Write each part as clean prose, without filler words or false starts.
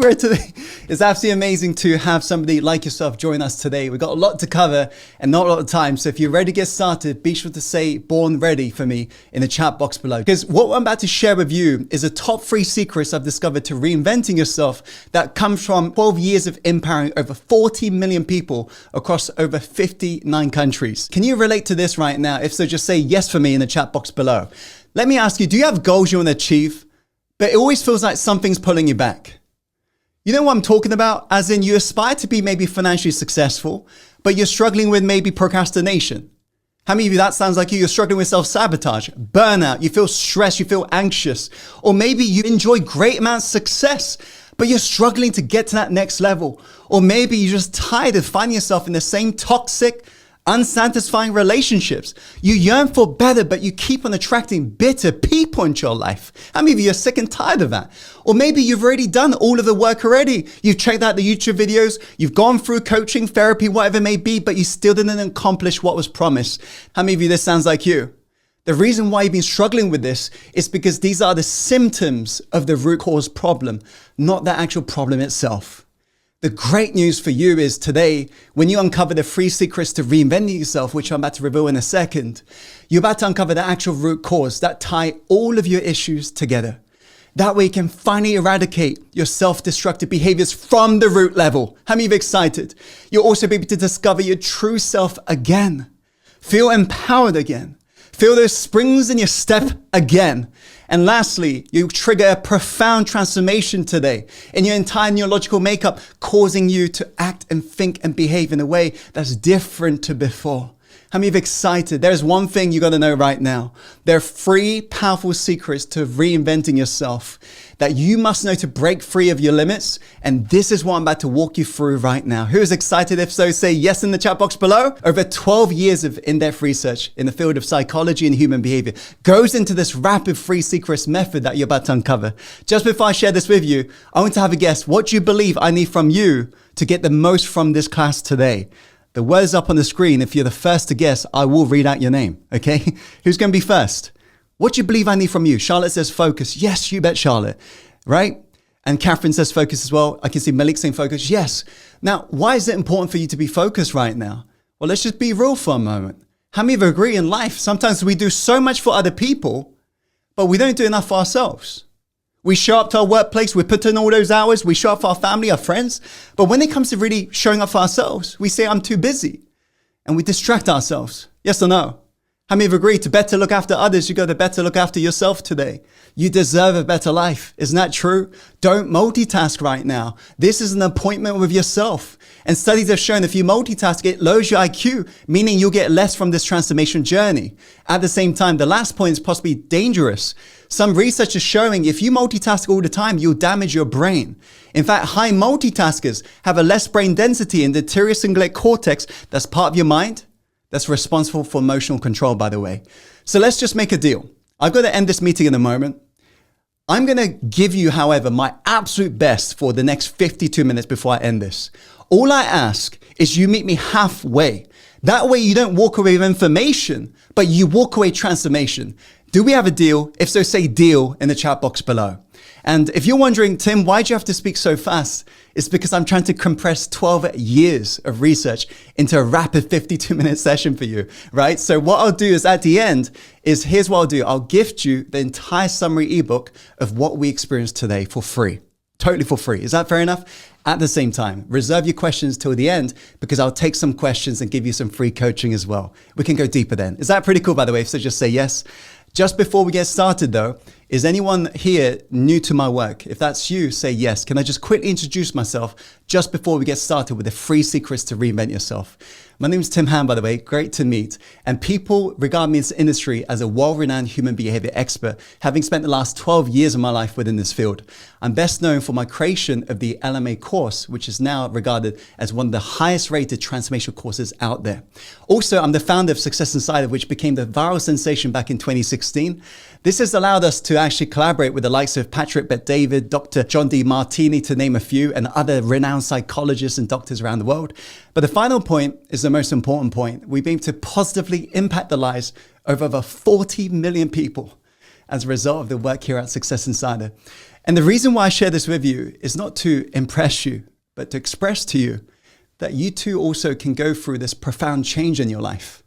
great today. It's absolutely amazing to have somebody like yourself join us today. We've got a lot to cover and not a lot of time. So if you're ready to get started, be sure to say born ready for me in the chat box below. Because what I'm about to share with you is the top 3 secrets I've discovered to reinventing yourself that comes from 12 years of empowering over 40 million people across over 59 countries. Can you relate to this right now? If so, just say yes for me in the chat box below. Let me ask you, do you have goals you want to achieve, but it always feels like something's pulling you back? You know what I'm talking about? As in, you aspire to be maybe financially successful, but you're struggling with maybe procrastination. How many of you, that sounds like you? You're struggling with self-sabotage, burnout, you feel stressed, you feel anxious, or maybe you enjoy great amounts of success, but you're struggling to get to that next level. Or maybe you're just tired of finding yourself in the same toxic, unsatisfying relationships. You yearn for better, but you keep on attracting bitter people into your life. How many of you are sick and tired of that? Or maybe you've already done all of the work already. You've checked out the YouTube videos, you've gone through coaching, therapy, whatever it may be, but you still didn't accomplish what was promised. How many of you, this sounds like you? The reason why you've been struggling with this is because these are the symptoms of the root cause problem, not the actual problem itself. The great news for you is today, when you uncover the 3 secrets to reinventing yourself, which I'm about to reveal in a second, you're about to uncover the actual root cause that tie all of your issues together. That way you can finally eradicate your self-destructive behaviors from the root level. How many of you are excited? You'll also be able to discover your true self again. Feel empowered again. Feel those springs in your step again. And lastly, you trigger a profound transformation today in your entire neurological makeup, causing you to act and think and behave in a way that's different to before. How many of you are excited? There's one thing you got to know right now. There are 3 powerful secrets to reinventing yourself that you must know to break free of your limits. And this is what I'm about to walk you through right now. Who is excited? If so, say yes in the chat box below. Over 12 years of in-depth research in the field of psychology and human behavior goes into this rapid 3 secrets method that you're about to uncover. Just before I share this with you, I want to have a guess. What do you believe I need from you to get the most from this class today? The word is up on the screen. If you're the first to guess, I will read out your name, okay? Who's going to be first? What do you believe I need from you? Charlotte says focus. Yes, you bet, Charlotte, right? And Catherine says focus as well. I can see Malik saying focus. Yes. Now, why is it important for you to be focused right now? Well, let's just be real for a moment. How many of you agree in life? Sometimes we do so much for other people, but we don't do enough for ourselves. We show up to our workplace, we put in all those hours, we show up for our family, our friends. But when it comes to really showing up for ourselves, we say, I'm too busy. And we distract ourselves. Yes or no? How many have agreed to better look after others? You got to better look after yourself today. You deserve a better life. Isn't that true? Don't multitask right now. This is an appointment with yourself. And studies have shown if you multitask, it lowers your IQ, meaning you'll get less from this transformation journey. At the same time, the last point is possibly dangerous. Some research is showing if you multitask all the time, you'll damage your brain. In fact, high multitaskers have a less brain density in the anterior cingulate cortex, that's part of your mind, that's responsible for emotional control, by the way. So let's just make a deal. I've got to end this meeting in a moment. I'm going to give you, however, my absolute best for the next 52 minutes before I end this. All I ask is you meet me halfway. That way you don't walk away with information, but you walk away transformation. Do we have a deal? If so, say deal in the chat box below. And if you're wondering, Tim, why do you have to speak so fast? It's because I'm trying to compress 12 years of research into a rapid 52-minute session for you, right? So what I'll do is at the end is here's what I'll do. I'll gift you the entire summary ebook of what we experienced today for free. Totally for free. Is that fair enough? At the same time, reserve your questions till the end because I'll take some questions and give you some free coaching as well. We can go deeper then. Is that pretty cool, by the way? So just say yes. Just before we get started though, is anyone here new to my work? If that's you, say yes. Can I just quickly introduce myself just before we get started with the 3 secrets to reinvent yourself? My name is Tim Ham, by the way, great to meet. And people regard me in this industry as a well-renowned human behavior expert, having spent the last 12 years of my life within this field. I'm best known for my creation of the LMA course, which is now regarded as one of the highest rated transformational courses out there. Also, I'm the founder of Success Insider, which became the viral sensation back in 2016. This has allowed us to actually collaborate with the likes of Patrick Bet-David, Dr. John Demartini, to name a few, and other renowned psychologists and doctors around the world. But the final point is the most important point. We've been able to positively impact the lives of over 40 million people as a result of the work here at Success Insider. And the reason why I share this with you is not to impress you, but to express to you that you too also can go through this profound change in your life.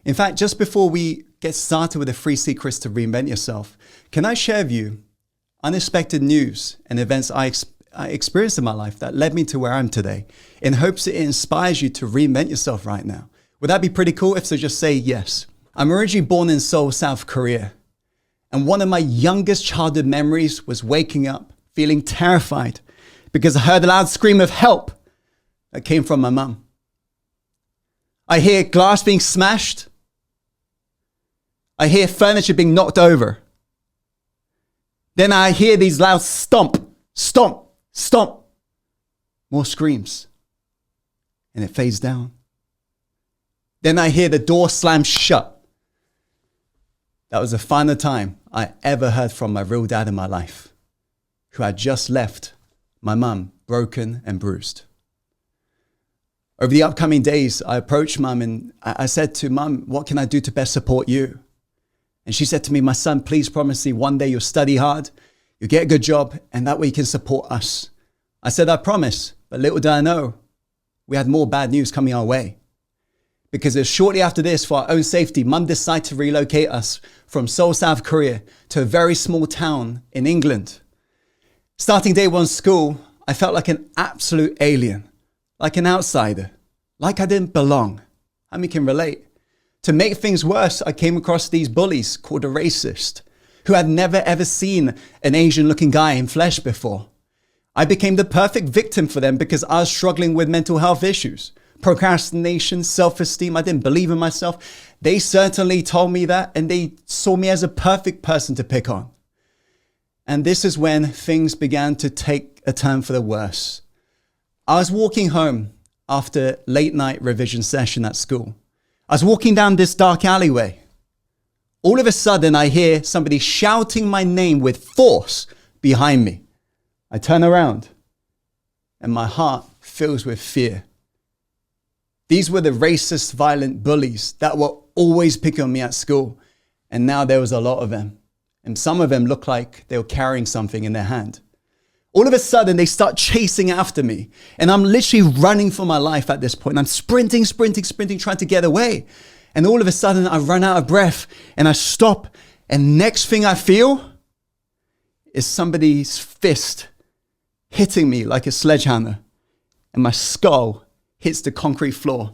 In fact, just before we get started with the 3 secrets to reinvent yourself, can I share with you unexpected news and events I experienced in my life that led me to where I am today, in hopes it inspires you to reinvent yourself right now? Would that be pretty cool? If so, just say yes. I'm originally born in Seoul, South Korea. And one of my youngest childhood memories was waking up feeling terrified because I heard a loud scream of help that came from my mum. I hear glass being smashed. I hear furniture being knocked over. Then I hear these loud stomp, stomp, stomp. More screams. And it fades down. Then I hear the door slam shut. That was the final time I ever heard from my real dad in my life, who had just left my mum broken and bruised. Over the upcoming days, I approached Mum and I said to Mum, what can I do to best support you? And she said to me, my son, please promise me one day you'll study hard, you'll get a good job, and that way you can support us. I said, I promise, but little did I know, we had more bad news coming our way. Because it was shortly after this, for our own safety, Mum decided to relocate us from Seoul, South Korea, to a very small town in England. Starting day one school, I felt like an absolute alien, like an outsider, like I didn't belong. How many can relate? To make things worse, I came across these bullies called a racist, who had never ever seen an Asian-looking guy in flesh before. I became the perfect victim for them because I was struggling with mental health issues. Procrastination, self-esteem, I didn't believe in myself. They certainly told me that, and they saw me as a perfect person to pick on. And this is when things began to take a turn for the worse. I was walking home after late night revision session at school. I was walking down this dark alleyway. All of a sudden, I hear somebody shouting my name with force behind me. I turn around, and my heart fills with fear. These were the racist, violent bullies that were always picking on me at school. And now there was a lot of them. And some of them looked like they were carrying something in their hand. All of a sudden, they start chasing after me. And I'm literally running for my life at this point. I'm sprinting, trying to get away. And all of a sudden, I run out of breath and I stop. And next thing I feel is somebody's fist hitting me like a sledgehammer. And my skull hits the concrete floor,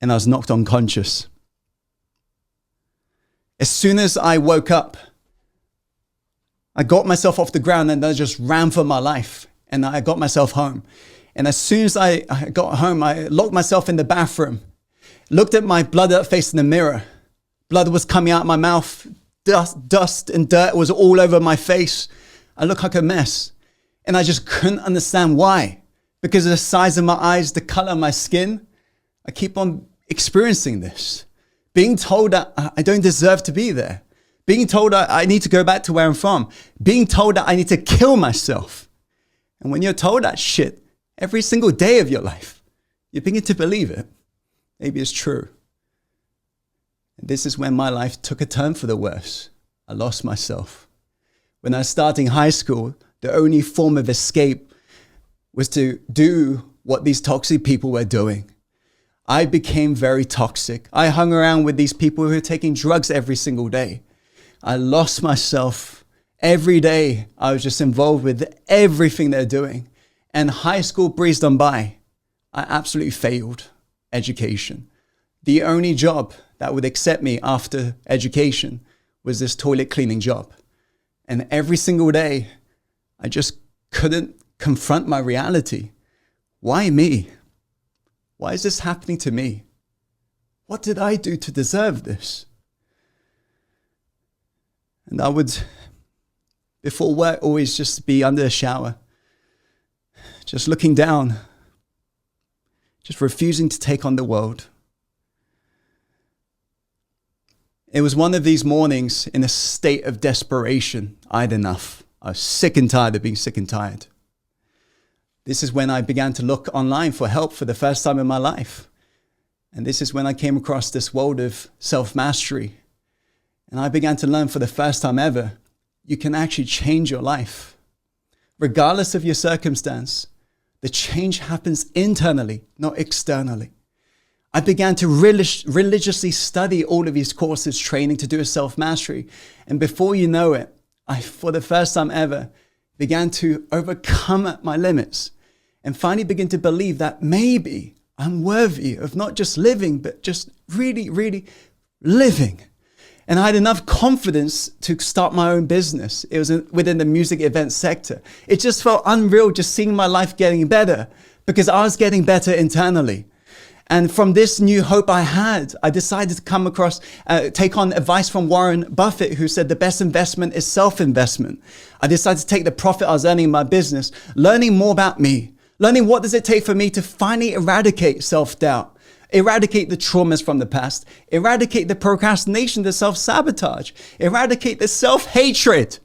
and I was knocked unconscious. As soon as I woke up, I got myself off the ground and I just ran for my life, and I got myself home. And as soon as I got home, I locked myself in the bathroom, looked at my blood face in the mirror. Blood was coming out of my mouth, dust and dirt was all over my face. I looked like a mess, and I just couldn't understand why. Because of the size of my eyes, the color of my skin, I keep on experiencing this. Being told that I don't deserve to be there. Being told that I need to go back to where I'm from. Being told that I need to kill myself. And when you're told that shit every single day of your life, you begin to believe it. Maybe it's true. And this is when my life took a turn for the worse. I lost myself. When I was starting high school, the only form of escape was to do what these toxic people were doing. I became very toxic. I hung around with these people who were taking drugs every single day. I lost myself every day. I was just involved with everything they're doing. And high school breezed on by. I absolutely failed education. The only job that would accept me after education was this toilet cleaning job. And every single day, I just couldn't confront my reality. Why me? Why is this happening to me? What did I do to deserve this? And I would, before work, always just be under a shower, just looking down, just refusing to take on the world. It was one of these mornings in a state of desperation. I had enough. I was sick and tired of being sick and tired. This is when I began to look online for help for the first time in my life. And this is when I came across this world of self-mastery. And I began to learn for the first time ever, you can actually change your life. Regardless of your circumstance, the change happens internally, not externally. I began to religiously study all of these courses, training to do a self-mastery. And before you know it, I, for the first time ever, began to overcome my limits and finally begin to believe that maybe I'm worthy of not just living, but just really, really living. And I had enough confidence to start my own business. It was within the music event sector. It just felt unreal just seeing my life getting better because I was getting better internally. And from this new hope I had, I decided to take on advice from Warren Buffett, who said the best investment is self-investment. I decided to take the profit I was earning in my business, learning more about me, learning what does it take for me to finally eradicate self-doubt, eradicate the traumas from the past, eradicate the procrastination, the self-sabotage, eradicate the self-hatred,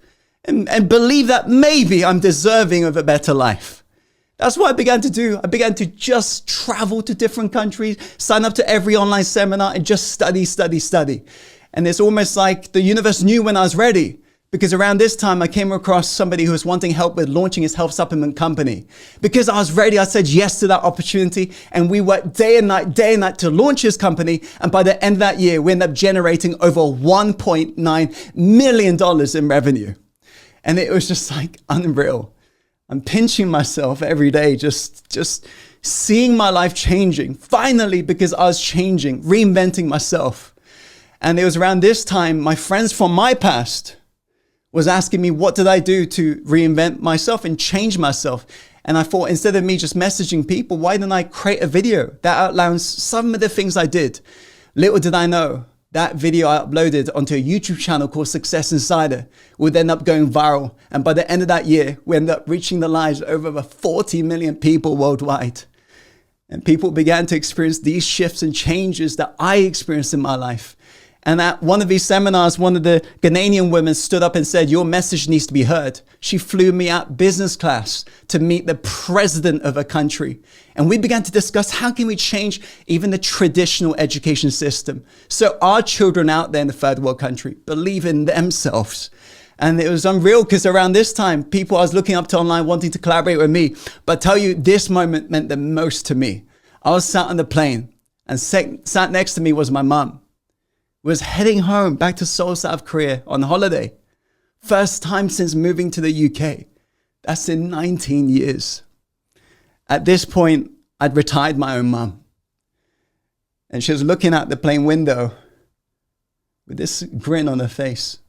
and believe that maybe I'm deserving of a better life. That's what I began to do. I began to just travel to different countries, sign up to every online seminar and just study. And it's almost like the universe knew when I was ready, because around this time I came across somebody who was wanting help with launching his health supplement company. Because I was ready, I said yes to that opportunity, and we worked day and night to launch his company. And by the end of that year, we ended up generating over $1.9 million in revenue. And it was just like unreal. I'm pinching myself every day, just seeing my life changing, finally, because I was changing, reinventing myself. And it was around this time, my friends from my past was asking me, what did I do to reinvent myself and change myself? And I thought, instead of me just messaging people, why didn't I create a video that outlines some of the things I did? Little did I know, that video I uploaded onto a YouTube channel called Success Insider would end up going viral. And by the end of that year, we ended up reaching the lives of over 40 million people worldwide. And people began to experience these shifts and changes that I experienced in my life. And at one of these seminars, one of the Ghanaian women stood up and said, your message needs to be heard. She flew me out business class to meet the president of a country. And we began to discuss how can we change even the traditional education system so our children out there in the third world country believe in themselves. And it was unreal because around this time, people I was looking up to online wanting to collaborate with me. But I tell you, this moment meant the most to me. I was sat on the plane and sat next to me was my mum. Was heading home back to Seoul, South Korea on holiday. First time since moving to the UK. That's in 19 years. At this point, I'd retired my own mum. And she was looking out the plane window with this grin on her face.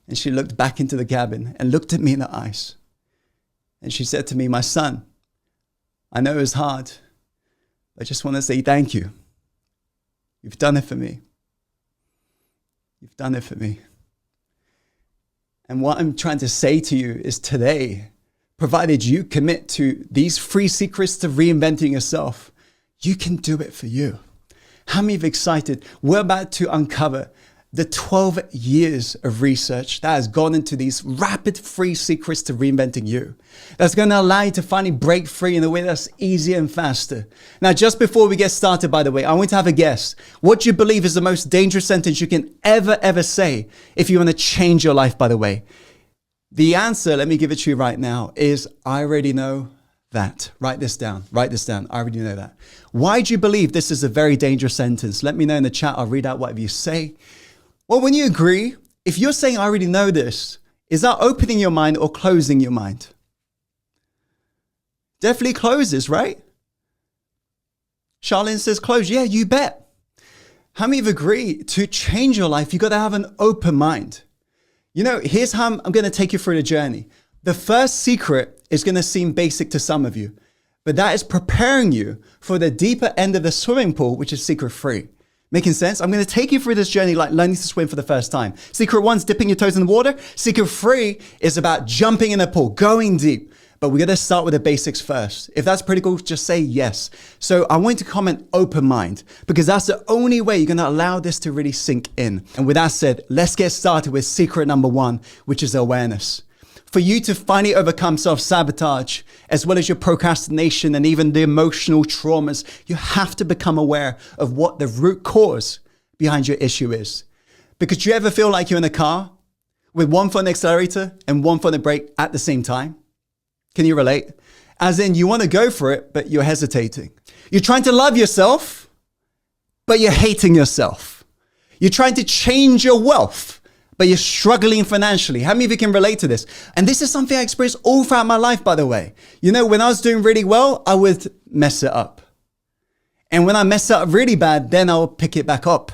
And she looked back into the cabin and looked at me in the eyes. And she said to me, my son, I know it was hard. I just want to say thank you. You've done it for me. You've done it for me. And what I'm trying to say to you is today, provided you commit to these 3 secrets to reinventing yourself, you can do it for you. How many of you excited? We're about to uncover the 12 years of research that has gone into these rapid 3 secrets to reinventing you. That's going to allow you to finally break free in a way that's easier and faster. Now, just before we get started, by the way, I want to have a guess. What do you believe is the most dangerous sentence you can ever say if you want to change your life, by the way? The answer, let me give it to you right now, is I already know that. Write this down. I already know that. Why do you believe this is a very dangerous sentence? Let me know in the chat. I'll read out whatever you say. Well, when you agree, if you're saying, I already know this, is that opening your mind or closing your mind? Definitely closes, right? Charlene says close. Yeah, you bet. How many of you agree to change your life? You got to have an open mind. You know, here's how I'm going to take you through the journey. The first secret is going to seem basic to some of you, but that is preparing you for the deeper end of the swimming pool, which is secret 3. Making sense? I'm going to take you through this journey like learning to swim for the first time. Secret 1 is dipping your toes in the water. Secret 3 is about jumping in the pool, going deep. But we're going to start with the basics first. If that's pretty cool, just say yes. So I want you to comment open mind, because that's the only way you're going to allow this to really sink in. And with that said, let's get started with secret number 1, which is awareness. For you to finally overcome self-sabotage, as well as your procrastination and even the emotional traumas, you have to become aware of what the root cause behind your issue is. Because do you ever feel like you're in a car with one foot on the accelerator and one foot on the brake at the same time? Can you relate? As in, you want to go for it, but you're hesitating. You're trying to love yourself, but you're hating yourself. You're trying to change your wealth, but you're struggling financially. How many of you can relate to this? And this is something I experienced all throughout my life, by the way. You know, when I was doing really well, I would mess it up. And when I mess it up really bad, then I'll pick it back up.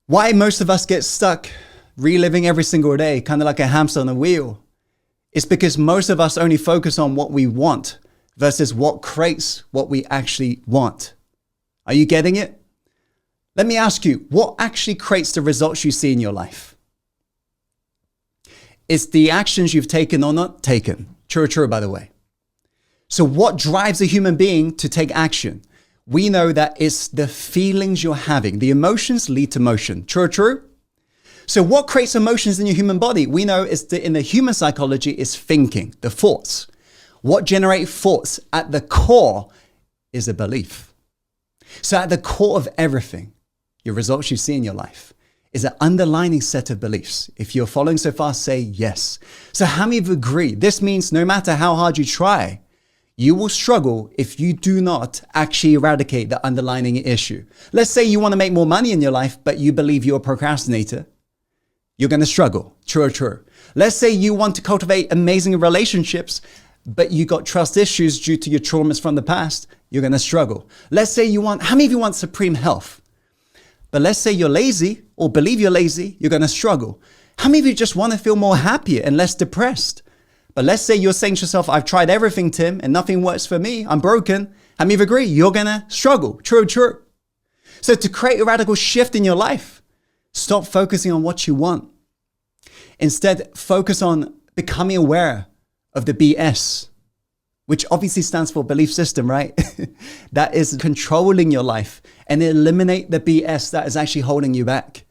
Why most of us get stuck reliving every single day, kind of like a hamster on a wheel, it's because most of us only focus on what we want versus what creates what we actually want. Are you getting it? Let me ask you, what actually creates the results you see in your life? It's the actions you've taken or not taken. True or true, by the way. So what drives a human being to take action? We know that it's the feelings you're having. The emotions lead to motion. True or true? So what creates emotions in your human body? We know in the human psychology is thinking, the thoughts. What generate thoughts at the core is a belief. So at the core of everything, your results you see in your life, is an underlying set of beliefs. If you're following so far, say yes. So how many of you agree? This means no matter how hard you try, you will struggle if you do not actually eradicate the underlying issue. Let's say you want to make more money in your life, but you believe you're a procrastinator. You're going to struggle. True or true? Let's say you want to cultivate amazing relationships, but you got trust issues due to your traumas from the past. You're going to struggle. Let's say how many of you want supreme health? But let's say you're lazy or believe you're lazy, you're going to struggle. How many of you just want to feel more happier and less depressed? But let's say you're saying to yourself, I've tried everything, Tim, and nothing works for me. I'm broken. How many of you agree? You're going to struggle. True or true? So to create a radical shift in your life, stop focusing on what you want. Instead, focus on becoming aware of the BS, which obviously stands for belief system, right? That is controlling your life, and eliminate the BS that is actually holding you back.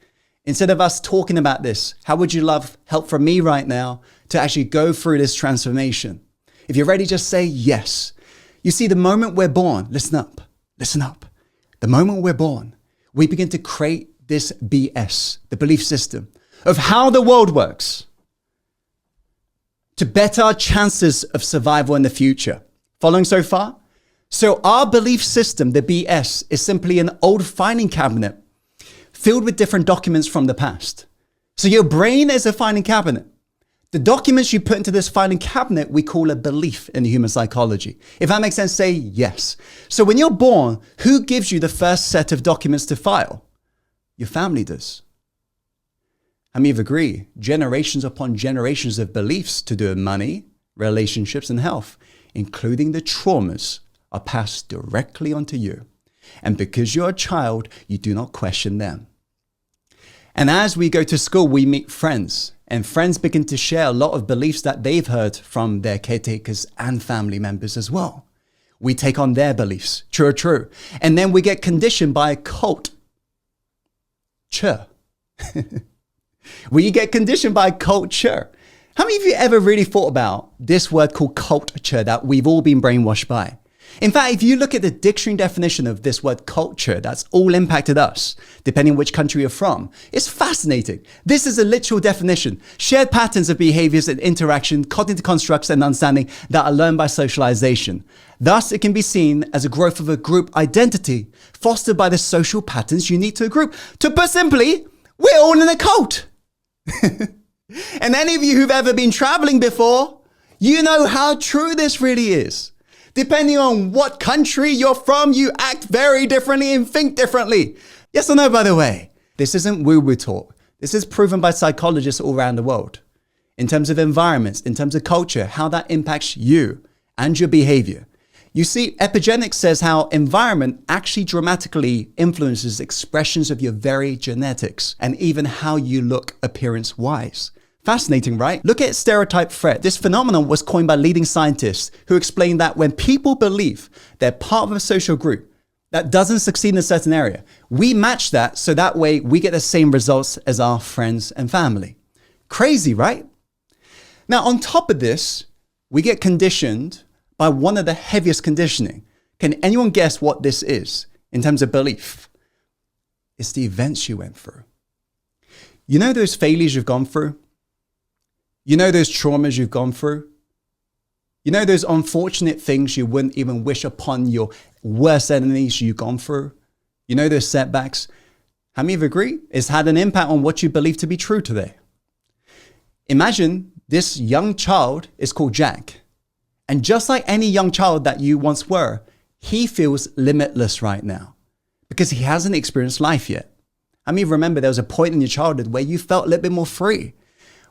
Instead of us talking about this, how would you love help from me right now to actually go through this transformation? If you're ready, just say yes. You see, the moment we're born, listen up. The moment we're born, we begin to create this BS, the belief system of how the world works to better our chances of survival in the future. Following so far? So our belief system, the BS, is simply an old filing cabinet filled with different documents from the past. So your brain is a filing cabinet. The documents you put into this filing cabinet, we call a belief in human psychology. If that makes sense, say yes. So when you're born, who gives you the first set of documents to file? Your family does. How many of you agree? Generations upon generations of beliefs to do with money, relationships, and health, including the traumas, are passed directly onto you. And because you're a child, you do not question them. And as we go to school, we meet friends, and friends begin to share a lot of beliefs that they've heard from their caretakers and family members as well. We take on their beliefs, true or true. And then we get conditioned by a culture. We get conditioned by culture. How many of you ever really thought about this word called culture that we've all been brainwashed by? In fact, if you look at the dictionary definition of this word culture, that's all impacted us, depending on which country you're from. It's fascinating. This is a literal definition. Shared patterns of behaviors and interaction, cognitive constructs and understanding that are learned by socialization. Thus, it can be seen as a growth of a group identity fostered by the social patterns unique to a group. To put simply, we're all in a cult. And any of you who've ever been traveling before, you know how true this really is. Depending on what country you're from, you act very differently and think differently. Yes or no, by the way? This isn't woo-woo talk. This is proven by psychologists all around the world. In terms of environments, in terms of culture, how that impacts you and your behavior. You see, epigenetics says how environment actually dramatically influences expressions of your very genetics and even how you look appearance-wise. Fascinating, right? Look at stereotype threat. This phenomenon was coined by leading scientists who explained that when people believe they're part of a social group that doesn't succeed in a certain area, we match that so that way we get the same results as our friends and family. Crazy, right? Now, on top of this, we get conditioned by one of the heaviest conditioning. Can anyone guess what this is in terms of belief? It's the events you went through. You know those failures you've gone through? You know those traumas you've gone through? You know those unfortunate things you wouldn't even wish upon your worst enemies you've gone through? You know those setbacks? How many of you agree? It's had an impact on what you believe to be true today. Imagine this young child is called Jack. And just like any young child that you once were, he feels limitless right now because he hasn't experienced life yet. I mean, remember there was a point in your childhood where you felt a little bit more free.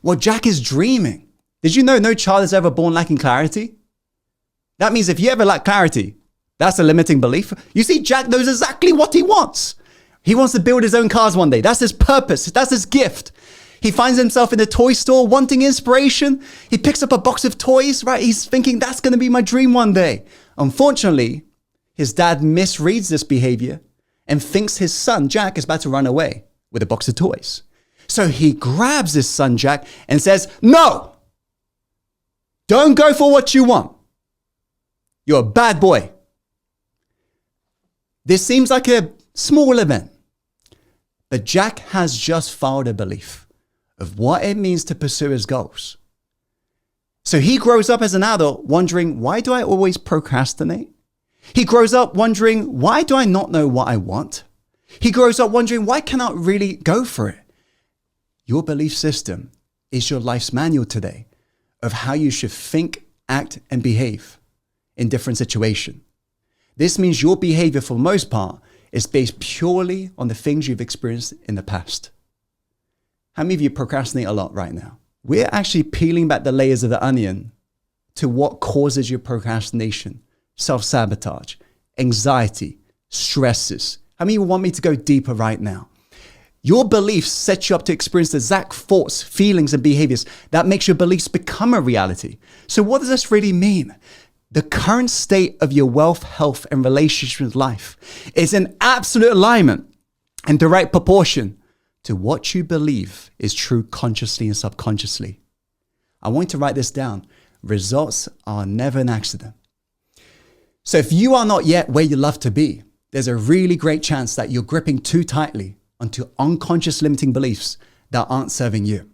Well, Jack is dreaming. Did you know no child is ever born lacking clarity? That means if you ever lack clarity, that's a limiting belief. You see, Jack knows exactly what he wants. He wants to build his own cars one day. That's his purpose. That's his gift. He finds himself in a toy store wanting inspiration. He picks up a box of toys, right? He's thinking that's going to be my dream one day. Unfortunately, his dad misreads this behavior and thinks his son, Jack, is about to run away with a box of toys. So he grabs his son, Jack, and says, "No, don't go for what you want. You're a bad boy." This seems like a small event, but Jack has just filed a belief of what it means to pursue his goals. So he grows up as an adult wondering, why do I always procrastinate? He grows up wondering, why do I not know what I want? He grows up wondering, why can I not really go for it? Your belief system is your life's manual today of how you should think, act, and behave in different situations. This means your behavior, for the most part, is based purely on the things you've experienced in the past. How many of you procrastinate a lot right now? We're actually peeling back the layers of the onion to what causes your procrastination, self-sabotage, anxiety, stresses. How many of you want me to go deeper right now? Your beliefs set you up to experience the exact thoughts, feelings, and behaviors that makes your beliefs become a reality. So what does this really mean? The current state of your wealth, health, and relationship with life is in absolute alignment and direct proportion to what you believe is true consciously and subconsciously. I want you to write this down. Results are never an accident. So if you are not yet where you love to be, there's a really great chance that you're gripping too tightly onto unconscious limiting beliefs that aren't serving you.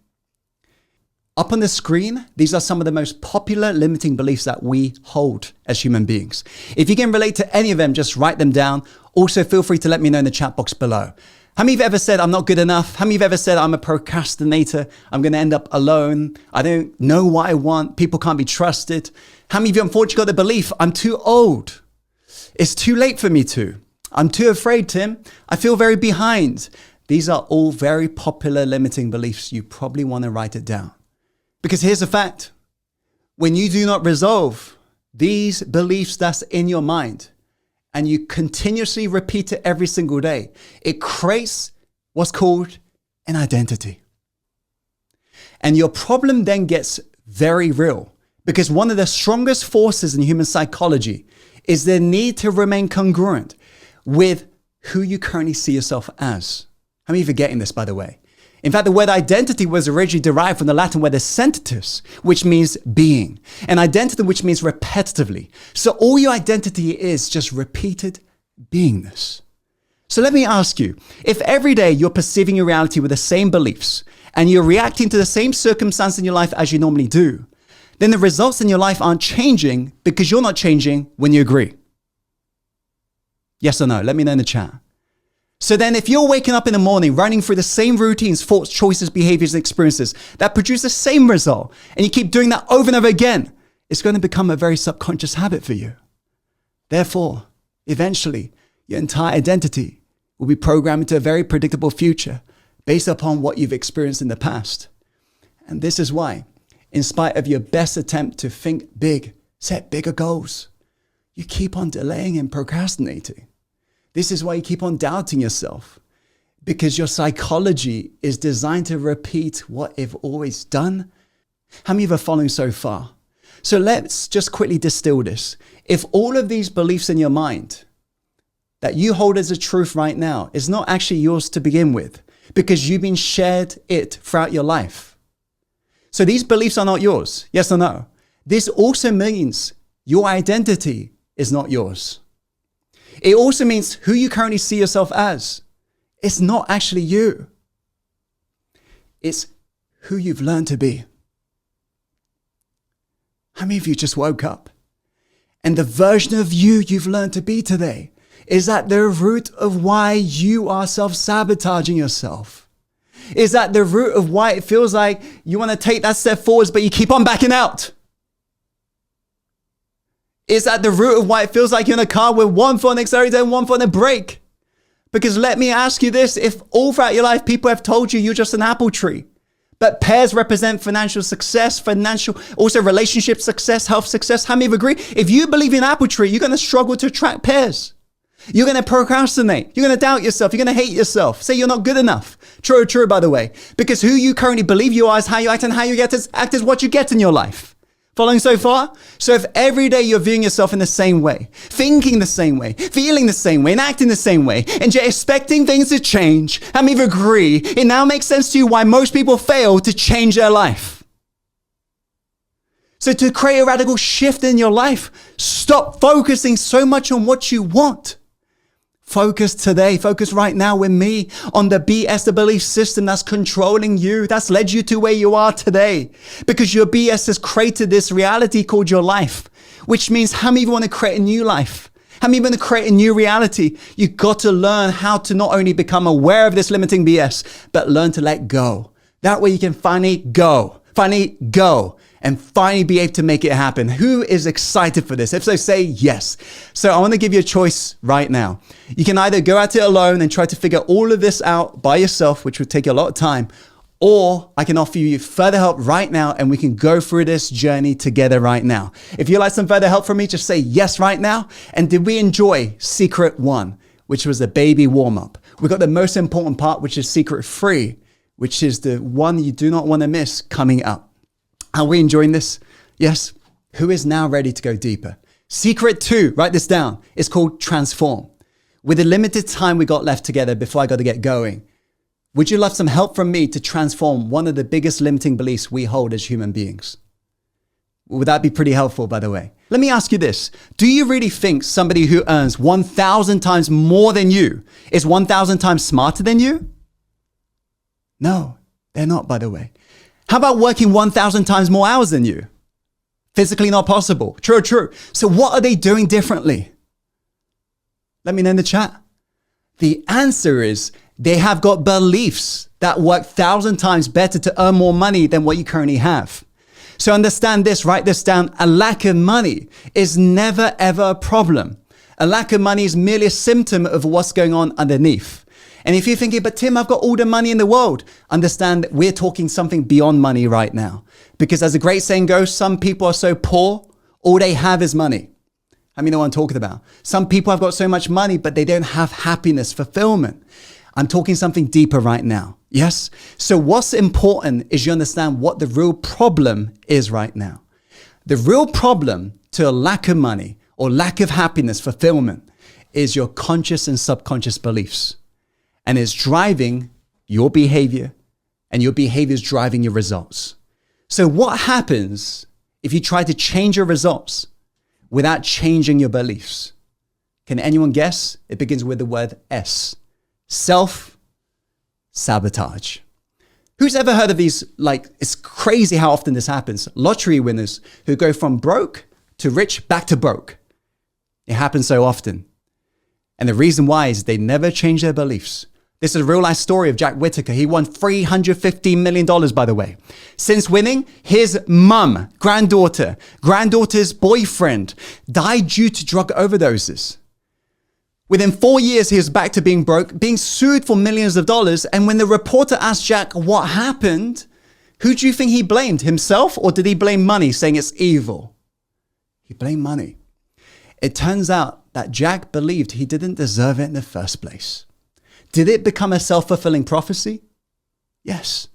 Up on the screen, these are some of the most popular limiting beliefs that we hold as human beings. If you can relate to any of them, just write them down. Also, feel free to let me know in the chat box below. How many of you ever said, I'm not good enough? How many of you ever said, I'm a procrastinator? I'm going to end up alone. I don't know what I want. People can't be trusted. How many of you unfortunately got the belief, I'm too old. It's too late for me to. I'm too afraid, Tim. I feel very behind. These are all very popular limiting beliefs. You probably want to write it down. Because here's the fact. When you do not resolve these beliefs that's in your mind, and you continuously repeat it every single day, it creates what's called an identity. And your problem then gets very real, because one of the strongest forces in human psychology is the need to remain congruent with who you currently see yourself as. How many of you are getting this, by the way? In fact, the word identity was originally derived from the Latin word essentitus, which means being, and identity, which means repetitively. So all your identity is just repeated beingness. So let me ask you, if every day you're perceiving your reality with the same beliefs and you're reacting to the same circumstance in your life as you normally do, then the results in your life aren't changing because you're not changing when you agree. Yes or no? Let me know in the chat. So then if you're waking up in the morning, running through the same routines, thoughts, choices, behaviors, and experiences that produce the same result, and you keep doing that over and over again, it's going to become a very subconscious habit for you. Therefore, eventually, your entire identity will be programmed into a very predictable future based upon what you've experienced in the past. And this is why, in spite of your best attempt to think big, set bigger goals, you keep on delaying and procrastinating. This is why you keep on doubting yourself, because your psychology is designed to repeat what you've always done. How many of you are following so far? So let's just quickly distill this. If all of these beliefs in your mind that you hold as a truth right now is not actually yours to begin with, because you've been shared it throughout your life. So these beliefs are not yours, yes or no? This also means your identity is not yours. It also means who you currently see yourself as. It's not actually you. It's who you've learned to be. How many of you just woke up and the version of you you've learned to be today is at the root of why you are self-sabotaging yourself? Is at the root of why it feels like you want to take that step forwards, but you keep on backing out? Is at the root of why it feels like you're in a car with one foot on the accelerator and one foot on the brake? Because let me ask you this, if all throughout your life people have told you you're just an apple tree, but pears represent financial success, also relationship success, health success, how many of you agree? If you believe in an apple tree, you're going to struggle to attract pears. You're going to procrastinate. You're going to doubt yourself. You're going to hate yourself. Say you're not good enough. True, by the way. Because who you currently believe you are is how you act, and how you act is what you get in your life. Following so far? So if every day you're viewing yourself in the same way, thinking the same way, feeling the same way, and acting the same way, and you're expecting things to change, how many of you agree? It now makes sense to you why most people fail to change their life. So to create a radical shift in your life, stop focusing so much on what you want. Focus today, focus right now with me on the BS, the belief system that's controlling you, that's led you to where you are today. Because your BS has created this reality called your life, which means how many of you want to create a new life? How many of you want to create a new reality? You've got to learn how to not only become aware of this limiting BS, but learn to let go. That way you can finally go, and finally be able to make it happen. Who is excited for this? If so, say yes. So I want to give you a choice right now. You can either go at it alone and try to figure all of this out by yourself, which would take you a lot of time, or I can offer you further help right now and we can go through this journey together right now. If you'd like some further help from me, just say yes right now. And did we enjoy Secret 1, which was the baby warm-up? We got the most important part, which is Secret 3, which is the one you do not want to miss coming up. Are we enjoying this? Yes. Who is now ready to go deeper? Secret 2, write this down. It's called Transform. With the limited time we got left together before I got to get going, would you love some help from me to transform one of the biggest limiting beliefs we hold as human beings? Would that be pretty helpful, by the way? Let me ask you this. Do you really think somebody who earns 1,000 times more than you is 1,000 times smarter than you? No, they're not, by the way. How about working 1,000 times more hours than you? Physically not possible. True. So what are they doing differently? Let me know in the chat. The answer is they have got beliefs that work 1,000 times better to earn more money than what you currently have. So understand this, write this down. A lack of money is never, ever a problem. A lack of money is merely a symptom of what's going on underneath. And if you're thinking, but Tim, I've got all the money in the world, understand that we're talking something beyond money right now. Because as the great saying goes, some people are so poor, all they have is money. I mean, know what I'm talking about. Some people have got so much money, but they don't have happiness, fulfillment. I'm talking something deeper right now. Yes? So what's important is you understand what the real problem is right now. The real problem to a lack of money or lack of happiness, fulfillment, is your conscious and subconscious beliefs. And it's driving your behavior, and your behavior is driving your results. So what happens if you try to change your results without changing your beliefs? Can anyone guess? It begins with the word S. Self-sabotage. Who's ever heard of these? It's crazy how often this happens. Lottery winners who go from broke to rich back to broke. It happens so often. And the reason why is they never change their beliefs. This is a real life story of Jack Whittaker. He won $315 million, by the way. Since winning, his mum, granddaughter's boyfriend died due to drug overdoses. Within 4 years, he was back to being broke, being sued for millions of dollars. And when the reporter asked Jack what happened, who do you think he blamed? Himself, or did he blame money, saying it's evil? He blamed money. It turns out that Jack believed he didn't deserve it in the first place. Did it become a self-fulfilling prophecy? Yes.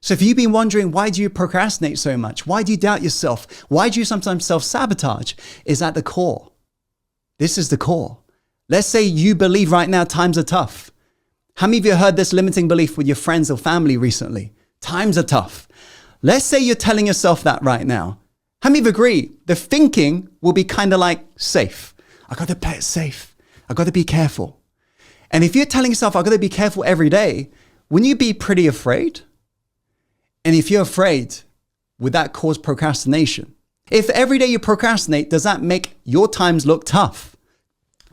So if you've been wondering, why do you procrastinate so much? Why do you doubt yourself? Why do you sometimes self-sabotage? Is at the core. This is the core. Let's say you believe right now times are tough. How many of you heard this limiting belief with your friends or family recently? Times are tough. Let's say you're telling yourself that right now. How many of you agree? The thinking will be kind of like safe. I got to play it safe. I got to be careful. And if you're telling yourself, I got to be careful every day, wouldn't you be pretty afraid? And if you're afraid, would that cause procrastination? If every day you procrastinate, does that make your times look tough?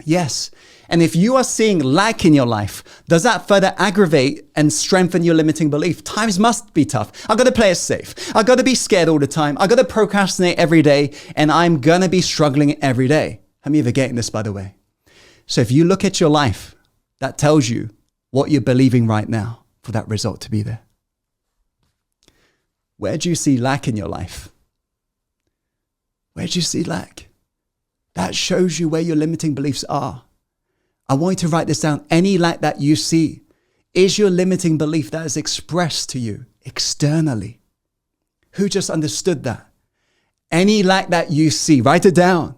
Yes. And if you are seeing lack in your life, does that further aggravate and strengthen your limiting belief? Times must be tough. I've got to play it safe. I've got to be scared all the time. I've got to procrastinate every day, and I'm going to be struggling every day. How many of you are getting this, by the way? So if you look at your life, that tells you what you're believing right now for that result to be there. Where do you see lack in your life? Where do you see lack? That shows you where your limiting beliefs are. I want you to write this down. Any lack that you see is your limiting belief that is expressed to you externally. Who just understood that? Any lack that you see, write it down,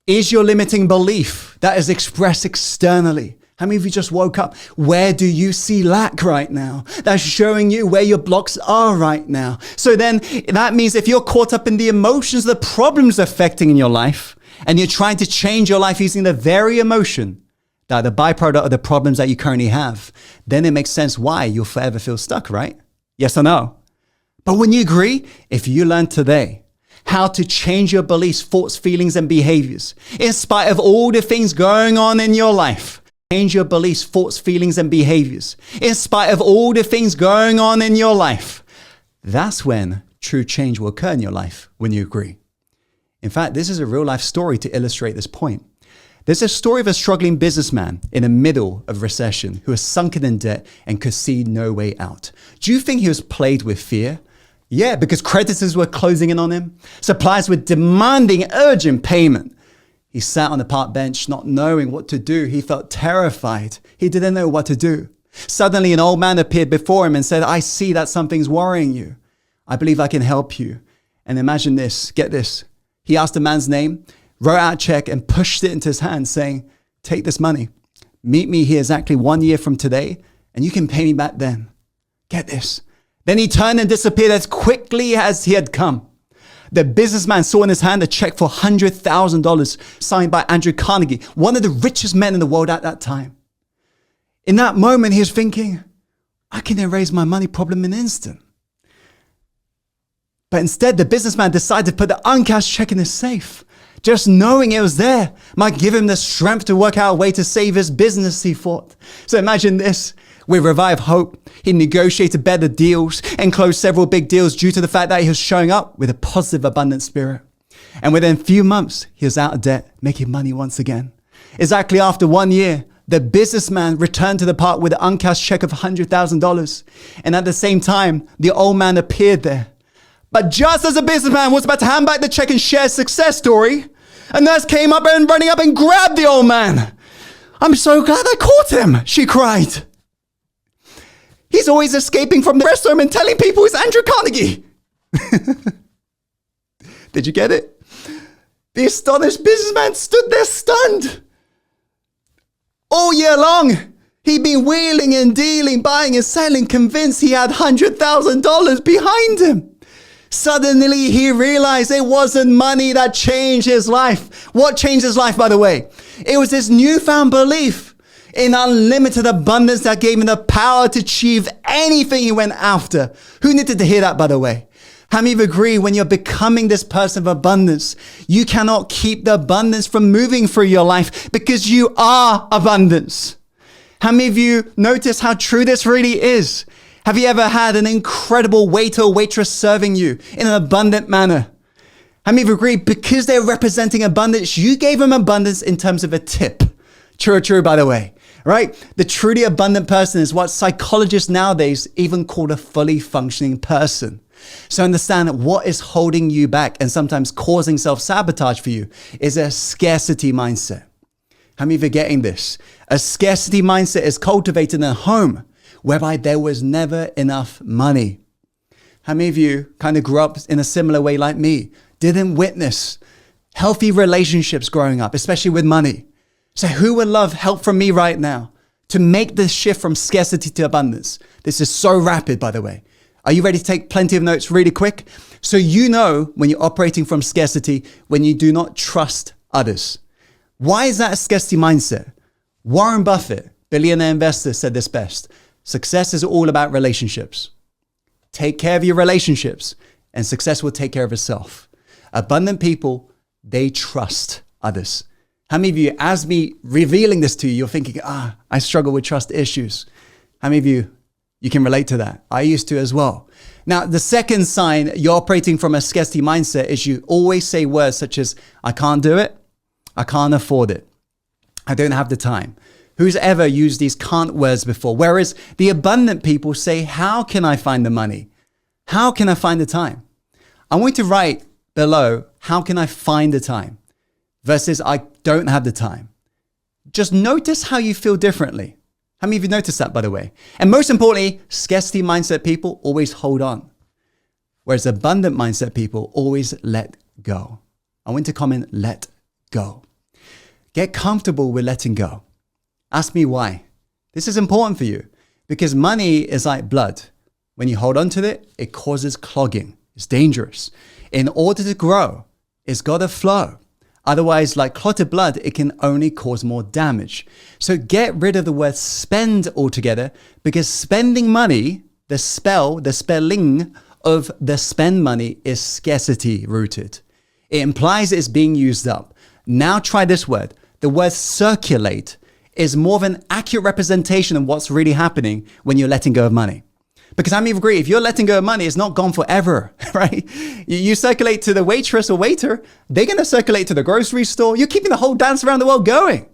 is your limiting belief that is expressed externally. How many of you just woke up? Where do you see lack right now? That's showing you where your blocks are right now. So then that means if you're caught up in the emotions, the problems affecting in your life, and you're trying to change your life using the very emotion that are the byproduct of the problems that you currently have, then it makes sense why you'll forever feel stuck, right? Yes or no? But when you agree, if you learn today how to change your beliefs, thoughts, feelings, and behaviors, in spite of all the things going on in your life, change your beliefs, thoughts, feelings, and behaviors, in spite of all the things going on in your life, that's when true change will occur in your life, when you agree. In fact, this is a real life story to illustrate this point. There's a story of a struggling businessman in the middle of recession who was sunken in debt and could see no way out. Do you think he was plagued with fear? Yeah, because creditors were closing in on him. Suppliers were demanding urgent payment. He sat on the park bench not knowing what to do. He felt terrified. He didn't know what to do. Suddenly, an old man appeared before him and said, "I see that something's worrying you. I believe I can help you." And imagine this, get this. He asked the man's name, wrote out a check, and pushed it into his hand, saying, "Take this money. Meet me here exactly 1 year from today, and you can pay me back then." Get this. Then he turned and disappeared as quickly as he had come. The businessman saw in his hand a check for $100,000 signed by Andrew Carnegie, one of the richest men in the world at that time. In that moment, he was thinking, I can erase my money problem in an instant. But instead, the businessman decided to put the uncashed check in his safe. Just knowing it was there might give him the strength to work out a way to save his business, he thought. So imagine this. With revived hope, he negotiated better deals and closed several big deals due to the fact that he was showing up with a positive, abundant spirit. And within a few months, he was out of debt, making money once again. Exactly after 1 year, the businessman returned to the park with an uncashed check of $100,000. And at the same time, the old man appeared there. But just as the businessman was about to hand back the check and share his success story, a nurse came up and running up and grabbed the old man. "I'm so glad I caught him," she cried. "He's always escaping from the restaurant and telling people it's Andrew Carnegie." Did you get it? The astonished businessman stood there stunned. All year long, he'd been wheeling and dealing, buying and selling, convinced he had $100,000 behind him. Suddenly, he realized it wasn't money that changed his life. What changed his life, by the way? It was his newfound belief in unlimited abundance that gave him the power to achieve anything he went after. Who needed to hear that, by the way? How many of you agree when you're becoming this person of abundance, you cannot keep the abundance from moving through your life because you are abundance? How many of you notice how true this really is? Have you ever had an incredible waiter or waitress serving you in an abundant manner? How many of you agree because they're representing abundance, you gave them abundance in terms of a tip? True, by the way, right? The truly abundant person is what psychologists nowadays even call a fully functioning person. So understand what is holding you back and sometimes causing self-sabotage for you is a scarcity mindset. How many of you are getting this? A scarcity mindset is cultivated in a home whereby there was never enough money. How many of you kind of grew up in a similar way like me? Didn't witness healthy relationships growing up, especially with money. So who would love help from me right now to make this shift from scarcity to abundance? This is so rapid, by the way. Are you ready to take plenty of notes really quick? So you know when you're operating from scarcity, when you do not trust others. Why is that a scarcity mindset? Warren Buffett, billionaire investor, said this best. Success is all about relationships. take care of your relationships, and success will take care of itself. Abundant people, they trust others. How many of you, as me revealing this to you, you're thinking, I struggle with trust issues. How many of you can relate to that? I used to as well. Now, the second sign you're operating from a scarcity mindset is you always say words such as, I can't do it, I can't afford it, I don't have the time. Who's ever used these can't words before? Whereas the abundant people say, how can I find the money? How can I find the time? I'm going to write below, how can I find the time? Versus I don't have the time. Just notice how you feel differently. How many of you noticed that, by the way? And most importantly, scarcity mindset people always hold on. Whereas abundant mindset people always let go. I want to comment, let go. Get comfortable with letting go. Ask me why. This is important for you because money is like blood. When you hold on to it, it causes clogging. It's dangerous. In order to grow, it's got to flow. Otherwise, like clotted blood, it can only cause more damage. So get rid of the word spend altogether because spending money, the spelling of the spend money is scarcity rooted. It implies it's being used up. Now try this word. The word circulate is more of an accurate representation of what's really happening when you're letting go of money. Because how many agree, if you're letting go of money, it's not gone forever, right? You circulate to the waitress or waiter, they're going to circulate to the grocery store. You're keeping the whole dance around the world going.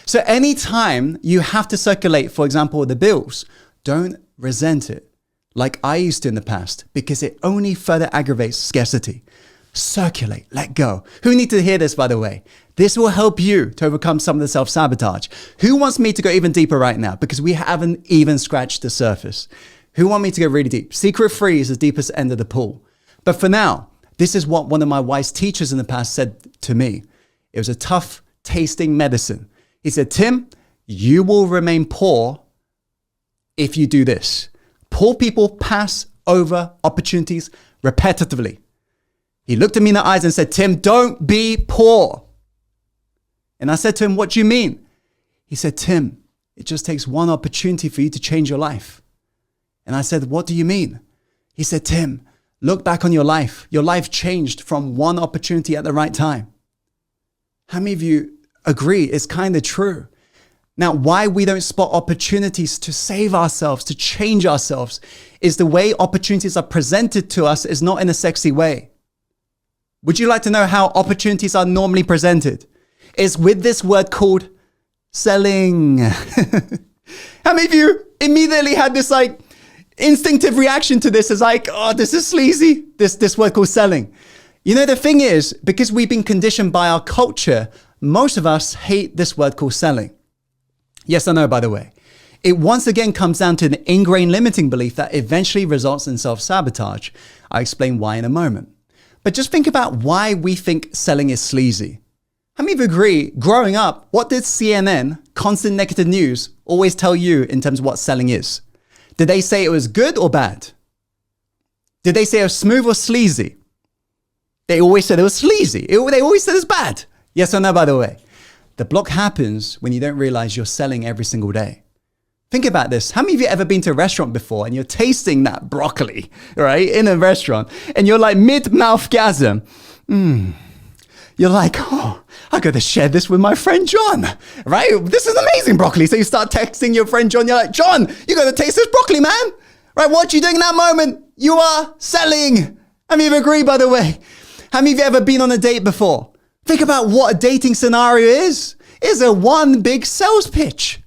So anytime you have to circulate, for example, the bills, don't resent it like I used to in the past because it only further aggravates scarcity. Circulate, let go. Who needs to hear this, by the way? This will help you to overcome some of the self-sabotage. Who wants me to go even deeper right now? Because we haven't even scratched the surface. Who want me to go really deep? Secret free is the deepest end of the pool. But for now, this is what one of my wise teachers in the past said to me. It was a tough tasting medicine. He said, Tim, you will remain poor if you do this. Poor people pass over opportunities repetitively. He looked at me in the eyes and said, Tim, don't be poor. And I said to him, what do you mean? He said, Tim, it just takes one opportunity for you to change your life. And I said, what do you mean? He said, Tim, look back on your life. Your life changed from one opportunity at the right time. How many of you agree it's kind of true? Now, why we don't spot opportunities to save ourselves, to change ourselves, is the way opportunities are presented to us is not in a sexy way. Would you like to know how opportunities are normally presented? It's with this word called selling. How many of you immediately had this instinctive reaction to this as oh, this is sleazy, this word called selling? You know, the thing is, because we've been conditioned by our culture, most of us hate this word called selling. Yes, I know, by the way. It once again comes down to an ingrained limiting belief that eventually results in self-sabotage. I'll explain why in a moment. But just think about why we think selling is sleazy. How many of you agree, growing up, what did CNN, constant negative news, always tell you in terms of what selling is? Did they say it was good or bad? Did they say it was smooth or sleazy? They always said it was sleazy. They always said it's bad. Yes or no, by the way? The block happens when you don't realize you're selling every single day. Think about this. How many of you ever been to a restaurant before and you're tasting that broccoli, right, in a restaurant, and you're like mid-mouthgasm? You're like, oh, I got to share this with my friend John, right? This is amazing broccoli. So you start texting your friend John. You're like, John, you got to taste this broccoli, man. Right? What are you doing in that moment? You are selling. How many of you agree, by the way? How many of you ever been on a date before? Think about what a dating scenario is. It's a one big sales pitch.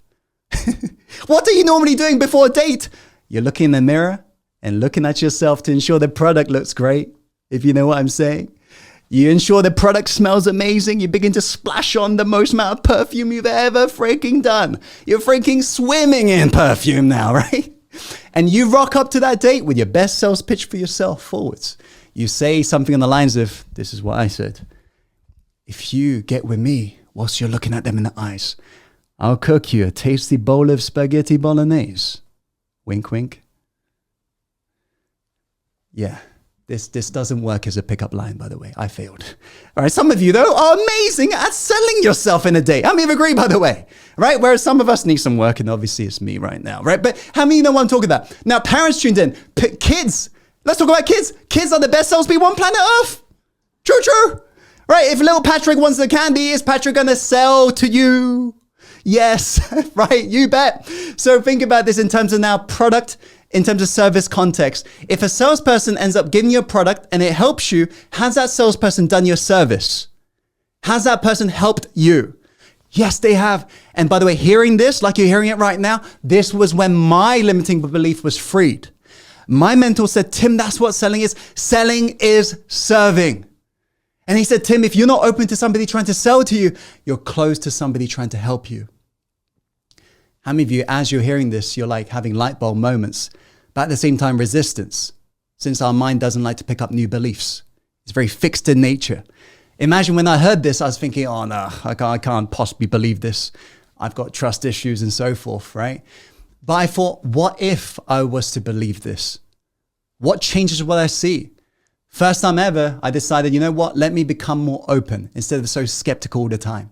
What are you normally doing before a date? You're looking in the mirror and looking at yourself to ensure the product looks great, if you know what I'm saying. You ensure the product smells amazing. You begin to splash on the most amount of perfume you've ever freaking done. You're freaking swimming in perfume now, right? And you rock up to that date with your best sales pitch for yourself forwards. You say something on the lines of, this is what I said. If you get with me whilst you're looking at them in the eyes, I'll cook you a tasty bowl of spaghetti bolognese. Wink, wink. Yeah. This doesn't work as a pickup line, by the way. I failed. All right, some of you, though, are amazing at selling yourself in a day. How many of you agree, by the way? Right? Whereas some of us need some work, and obviously it's me right now, right? But how many of you know what I'm talking about? Now, parents tuned in. Kids. Let's talk about kids. Kids are the best salespeople on planet Earth. True. Right? If little Patrick wants the candy, is Patrick going to sell to you? Yes, right? You bet. So think about this in terms of now product, in terms of service context. If a salesperson ends up giving you a product and it helps you, has that salesperson done your service? Has that person helped you? Yes, they have. And by the way, hearing this, like you're hearing it right now, this was when my limiting belief was freed. My mentor said, Tim, that's what selling is. Selling is serving. And he said, Tim, if you're not open to somebody trying to sell to you, you're closed to somebody trying to help you. How many of you, as you're hearing this, you're like having light bulb moments, but at the same time resistance, since our mind doesn't like to pick up new beliefs. It's very fixed in nature. Imagine when I heard this, I was thinking, oh no, I can't possibly believe this. I've got trust issues and so forth, right? But I thought, what if I was to believe this? What changes what I see? First time ever, I decided, you know what? Let me become more open instead of so skeptical all the time.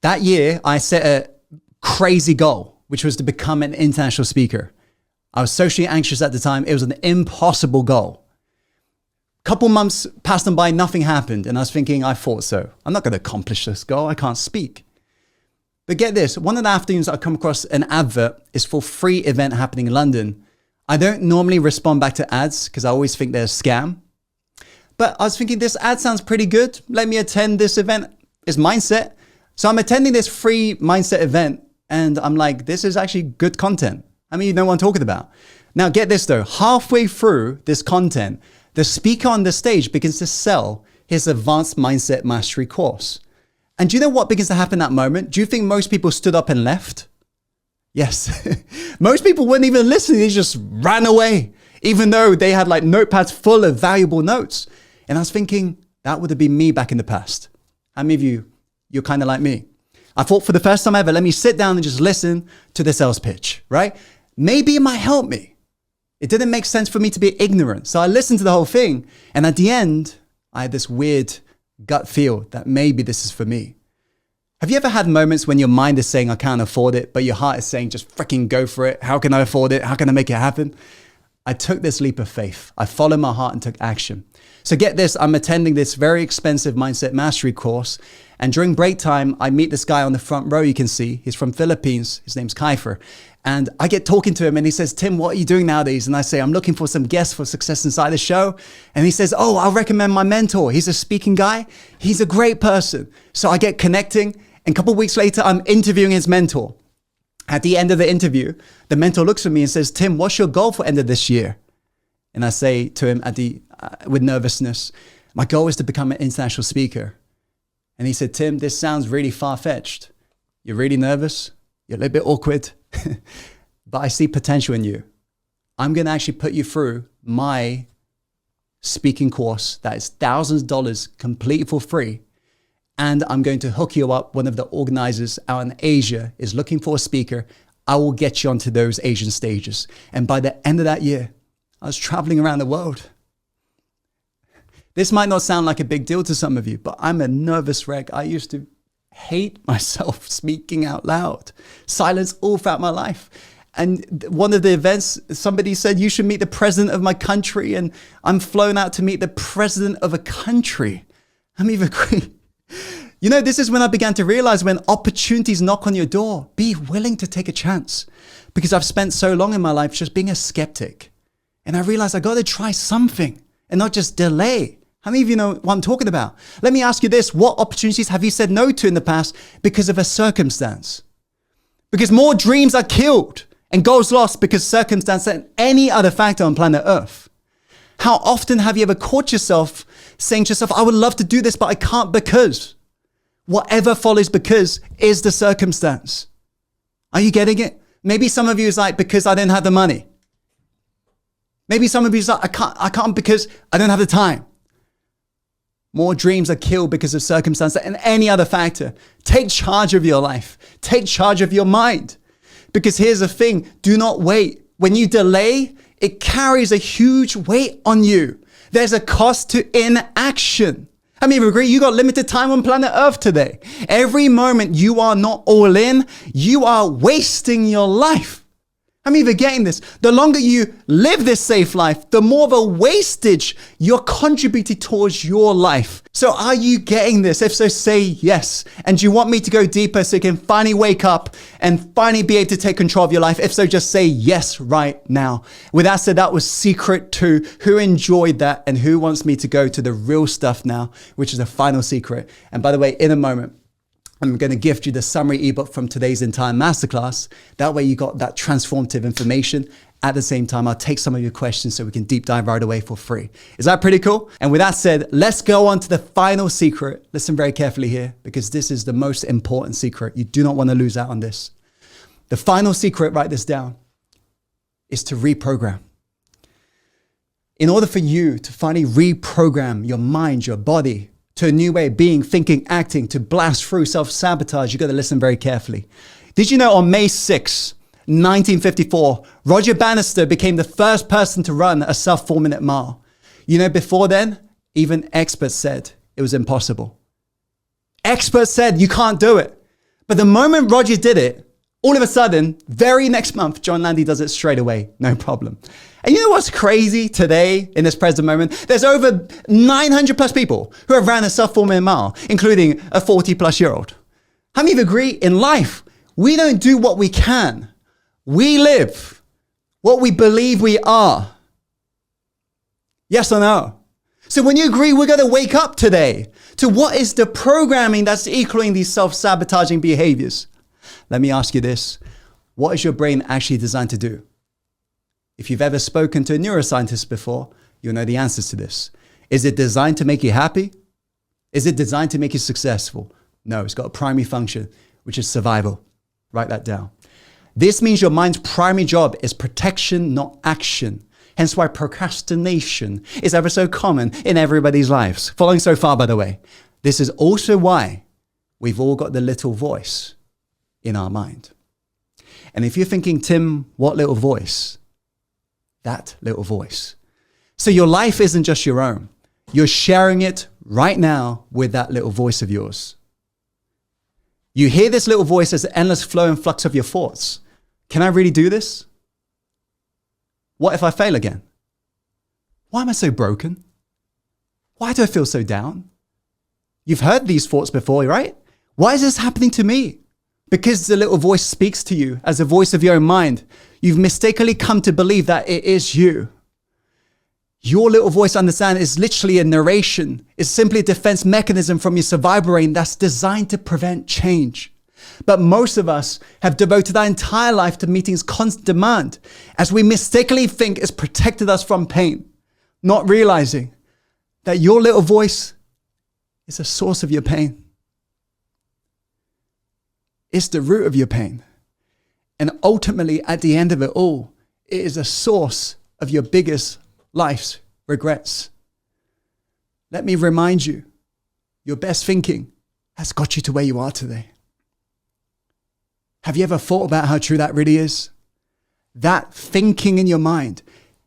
That year, I set a crazy goal, which was to become an international speaker. I was socially anxious at the time. It was an impossible goal. Couple months passed on by, nothing happened. And I was thinking, I thought so. I'm not going to accomplish this goal. I can't speak. But get this, one of the afternoons I come across an advert is for a free event happening in London. I don't normally respond back to ads because I always think they're a scam. But I was thinking this ad sounds pretty good. Let me attend this event. It's mindset. So I'm attending this free mindset event and I'm like, this is actually good content. I mean, you know what I'm talking about. Now get this though, halfway through this content, the speaker on the stage begins to sell his advanced mindset mastery course. And do you know what begins to happen in that moment? Do you think most people stood up and left? Yes. Most people wouldn't even listen. They just ran away, even though they had like notepads full of valuable notes. And I was thinking, that would have been me back in the past. How many of you, you're kind of like me? I thought for the first time ever, let me sit down and just listen to the sales pitch, right? Maybe it might help me. It didn't make sense for me to be ignorant. So I listened to the whole thing. And at the end, I had this weird gut feel that maybe this is for me. Have you ever had moments when your mind is saying, I can't afford it, but your heart is saying, just freaking go for it. How can I afford it? How can I make it happen? I took this leap of faith. I followed my heart and took action. So get this, I'm attending this very expensive mindset mastery course. And during break time, I meet this guy on the front row. You can see he's from Philippines. His name's Kiefer. And I get talking to him and he says, Tim, what are you doing nowadays? And I say, I'm looking for some guests for Success Inside the Show. And he says, oh, I'll recommend my mentor. He's a speaking guy. He's a great person. So I get connecting. And a couple of weeks later, I'm interviewing his mentor. At the end of the interview, the mentor looks at me and says, Tim, what's your goal for end of this year? And I say to him with nervousness, my goal is to become an international speaker. And he said, Tim, this sounds really far-fetched. You're really nervous. You're a little bit awkward. But I see potential in you. I'm going to actually put you through my speaking course that is thousands of dollars completely for free. And I'm going to hook you up. One of the organizers out in Asia is looking for a speaker. I will get you onto those Asian stages. And by the end of that year, I was traveling around the world. This might not sound like a big deal to some of you, but I'm a nervous wreck. I used to hate myself speaking out loud. Silence all throughout my life. And one of the events, somebody said, you should meet the president of my country. And I'm flown out to meet the president of a country. I'm even agree. You know, this is when I began to realize when opportunities knock on your door, be willing to take a chance. Because I've spent so long in my life just being a skeptic. And I realized I got to try something and not just delay. How many of you know what I'm talking about? Let me ask you this. What opportunities have you said no to in the past because of a circumstance? Because more dreams are killed and goals lost because circumstance than any other factor on planet Earth. How often have you ever caught yourself saying to yourself, I would love to do this, but I can't because. Whatever follows because is the circumstance. Are you getting it? Maybe some of you is like, because I didn't have the money. Maybe some of you is like, I can't because I don't have the time. More dreams are killed because of circumstance than any other factor. Take charge of your life. Take charge of your mind. Because here's the thing, do not wait. When you delay, it carries a huge weight on you. There's a cost to inaction. I mean, agree, you got limited time on planet Earth today. Every moment you are not all in, you are wasting your life. I'm even getting this. The longer you live this safe life, the more of a wastage you're contributing towards your life. So are you getting this? If so, say yes. And do you want me to go deeper so you can finally wake up and finally be able to take control of your life? If so, just say yes right now. With that said, that was secret 2. Who enjoyed that and who wants me to go to the real stuff now, which is the final secret? And by the way, in a moment, I'm going to gift you the summary ebook from today's entire masterclass. That way you got that transformative information. At the same time, I'll take some of your questions so we can deep dive right away for free. Is that pretty cool? And with that said, let's go on to the final secret. Listen very carefully here, because this is the most important secret. You do not want to lose out on this. The final secret, write this down, is to reprogram. In order for you to finally reprogram your mind, your body, to a new way of being, thinking, acting, to blast through self-sabotage, you got to listen very carefully. Did you know on May 6, 1954, Roger Bannister became the first person to run a sub 4-minute mile? You know, before then, even experts said it was impossible. Experts said you can't do it. But the moment Roger did it, all of a sudden, very next month, John Landy does it straight away, no problem. And you know what's crazy today in this present moment? There's over 900 plus people who have ran a sub 4-minute mile, including a 40 plus year old. How many of you agree in life, we don't do what we can. We live what we believe we are. Yes or no? So when you agree, we're going to wake up today to what is the programming that's equaling these self-sabotaging behaviors. Let me ask you this. What is your brain actually designed to do? If you've ever spoken to a neuroscientist before, you'll know the answers to this. Is it designed to make you happy? Is it designed to make you successful? No, it's got a primary function, which is survival. Write that down. This means your mind's primary job is protection, not action. Hence why procrastination is ever so common in everybody's lives. Following so far, by the way. This is also why we've all got the little voice in our mind. And if you're thinking, Tim, what little voice? That little voice. So your life isn't just your own. You're sharing it right now with that little voice of yours. You hear this little voice as the endless flow and flux of your thoughts. Can I really do this? What if I fail again? Why am I so broken? Why do I feel so down? You've heard these thoughts before, right? Why is this happening to me? Because the little voice speaks to you as a voice of your own mind. You've mistakenly come to believe that it is you. Your little voice, understand, is literally a narration. It's simply a defense mechanism from your survival brain that's designed to prevent change. But most of us have devoted our entire life to meeting its constant demand as we mistakenly think it's protected us from pain, not realizing that your little voice is the source of your pain. It's the root of your pain. And ultimately, at the end of it all, it is a source of your biggest life's regrets. Let me remind you, your best thinking has got you to where you are today. Have you ever thought about how true that really is? That thinking in your mind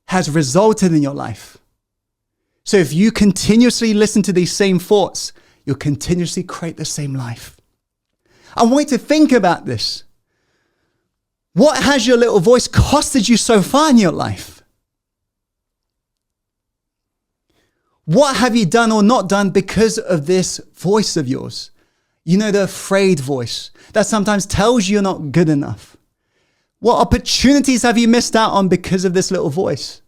has resulted in your life. So if you continuously listen to these same thoughts, you'll continuously create the same life. I want you to think about this. What has your little voice costed you so far in your life? What have you done or not done because of this voice of yours? You know, the afraid voice that sometimes tells you you're not good enough. What opportunities have you missed out on because of this little voice?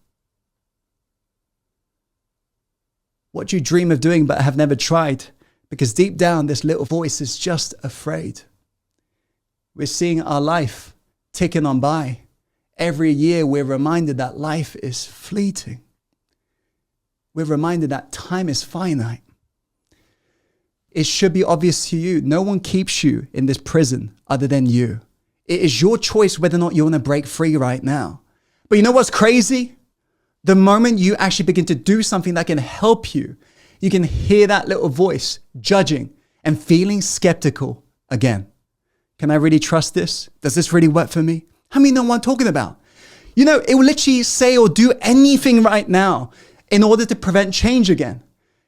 What do you dream of doing but have never tried? Because deep down, this little voice is just afraid. We're seeing our life ticking on by. Every year, we're reminded that life is fleeting. We're reminded that time is finite. It should be obvious to you. No one keeps you in this prison other than you. It is your choice whether or not you want to break free right now. But you know what's crazy? The moment you actually begin to do something that can help you, you can hear that little voice judging and feeling skeptical again. Can I really trust this? Does this really work for me? How many know what I'm talking about? You know, it will literally say or do anything right now in order to prevent change again.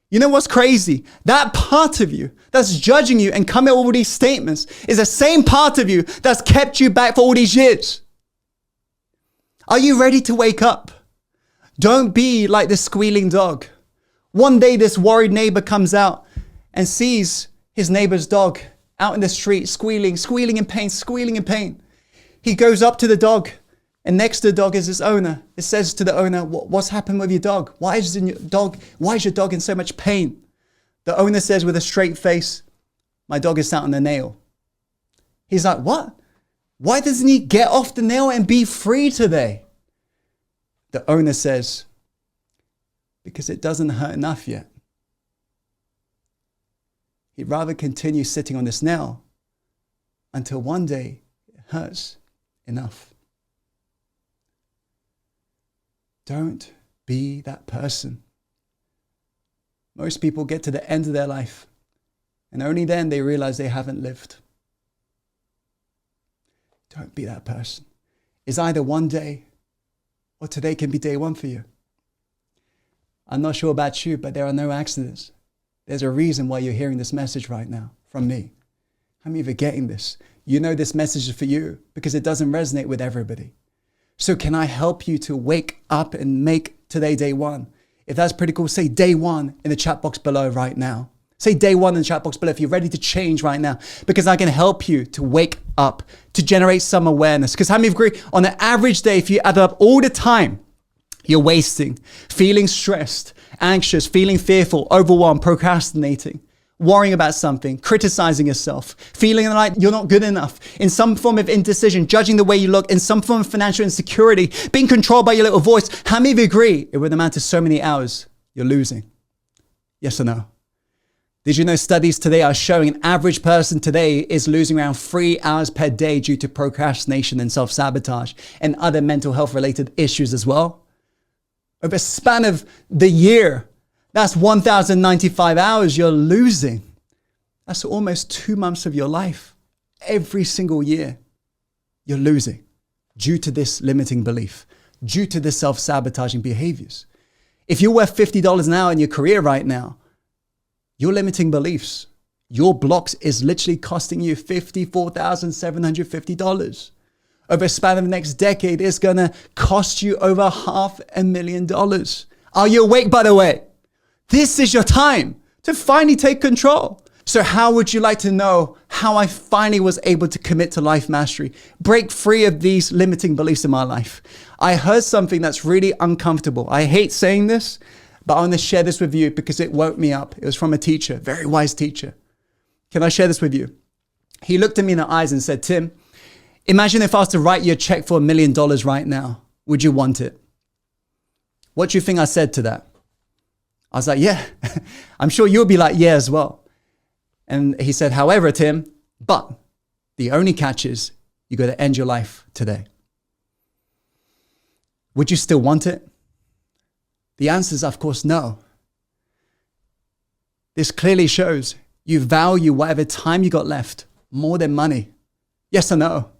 You know what's crazy? That part of you that's judging you and coming up with all these statements is the same part of you that's kept you back for all these years. Are you ready to wake up? Don't be like this squealing dog. One day this worried neighbor comes out and sees his neighbor's dog out in the street, squealing in pain. He goes up to the dog, and next to the dog is his owner. It says to the owner, what's happened with your dog? Why is your dog in so much pain? The owner says with a straight face, my dog is sat on a nail. He's like, what? Why doesn't he get off the nail and be free today? The owner says, because it doesn't hurt enough yet. He'd rather continue sitting on this nail until one day it hurts enough. Don't be that person. Most people get to the end of their life, and only then they realize they haven't lived. Don't be that person. It's either one day or today can be day one for you. I'm not sure about you, but there are no accidents. There's a reason why you're hearing this message right now from me. How many of you are getting this? You know this message is for you because it doesn't resonate with everybody. So can I help you to wake up and make today day one? If that's pretty cool, say day one in the chat box below right now. Say day one in the chat box below if you're ready to change right now, because I can help you to wake up, to generate some awareness. Because how many agree on an average day, if you add up all the time you're wasting, feeling stressed, anxious, feeling fearful, overwhelmed, procrastinating, worrying about something, criticizing yourself, feeling like you're not good enough, in some form of indecision, judging the way you look, in some form of financial insecurity, being controlled by your little voice, how many of you agree it would amount to so many hours you're losing? Yes or no? Did you know studies today are showing an average person today is losing around 3 hours per day due to procrastination and self-sabotage and other mental health related issues as well? Over a span of the year, that's 1,095 hours you're losing. That's almost 2 months of your life. Every single year, you're losing due to this limiting belief, due to this self-sabotaging behaviors. If you're worth $50 an hour in your career right now, your limiting beliefs, your blocks is literally costing you $54,750. Over a span of the next decade, it's going to cost you over $500,000. Are you awake, by the way? This is your time to finally take control. So how would you like to know how I finally was able to commit to life mastery, break free of these limiting beliefs in my life? I heard something that's really uncomfortable. I hate saying this, but I want to share this with you because it woke me up. It was from a teacher, very wise teacher. Can I share this with you? He looked at me in the eyes and said, Tim, imagine if I was to write you a check for $1 million right now. Would you want it? What do you think I said to that? I was like, yeah, I'm sure you'll be like, yeah, as well. And he said, however, Tim, but the only catch is you got to end your life today. Would you still want it? The answer is, of course, no. This clearly shows you value whatever time you got left more than money. Yes or no?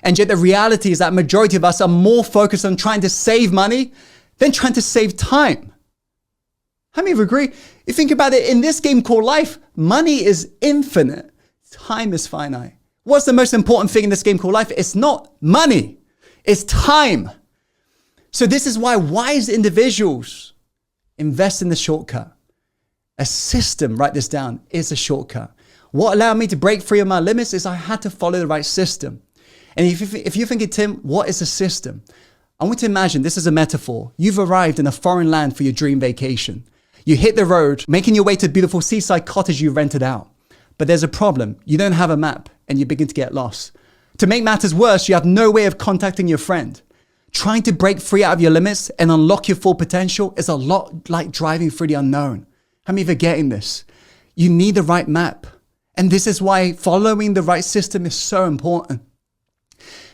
And yet the reality is that majority of us are more focused on trying to save money than trying to save time. How many of you agree? You think about it, in this game called life, money is infinite. Time is finite. What's the most important thing in this game called life? It's not money. It's time. So this is why wise individuals invest in the shortcut. A system, write this down, is a shortcut. What allowed me to break free of my limits is I had to follow the right system. And if you're thinking, Tim, what is a system? I want to imagine this is a metaphor. You've arrived in a foreign land for your dream vacation. You hit the road, making your way to a beautiful seaside cottage you rented out. But there's a problem. You don't have a map and you begin to get lost. To make matters worse, you have no way of contacting your friend. Trying to break free out of your limits and unlock your full potential is a lot like driving through the unknown. How many of you are getting this? You need the right map. And this is why following the right system is so important.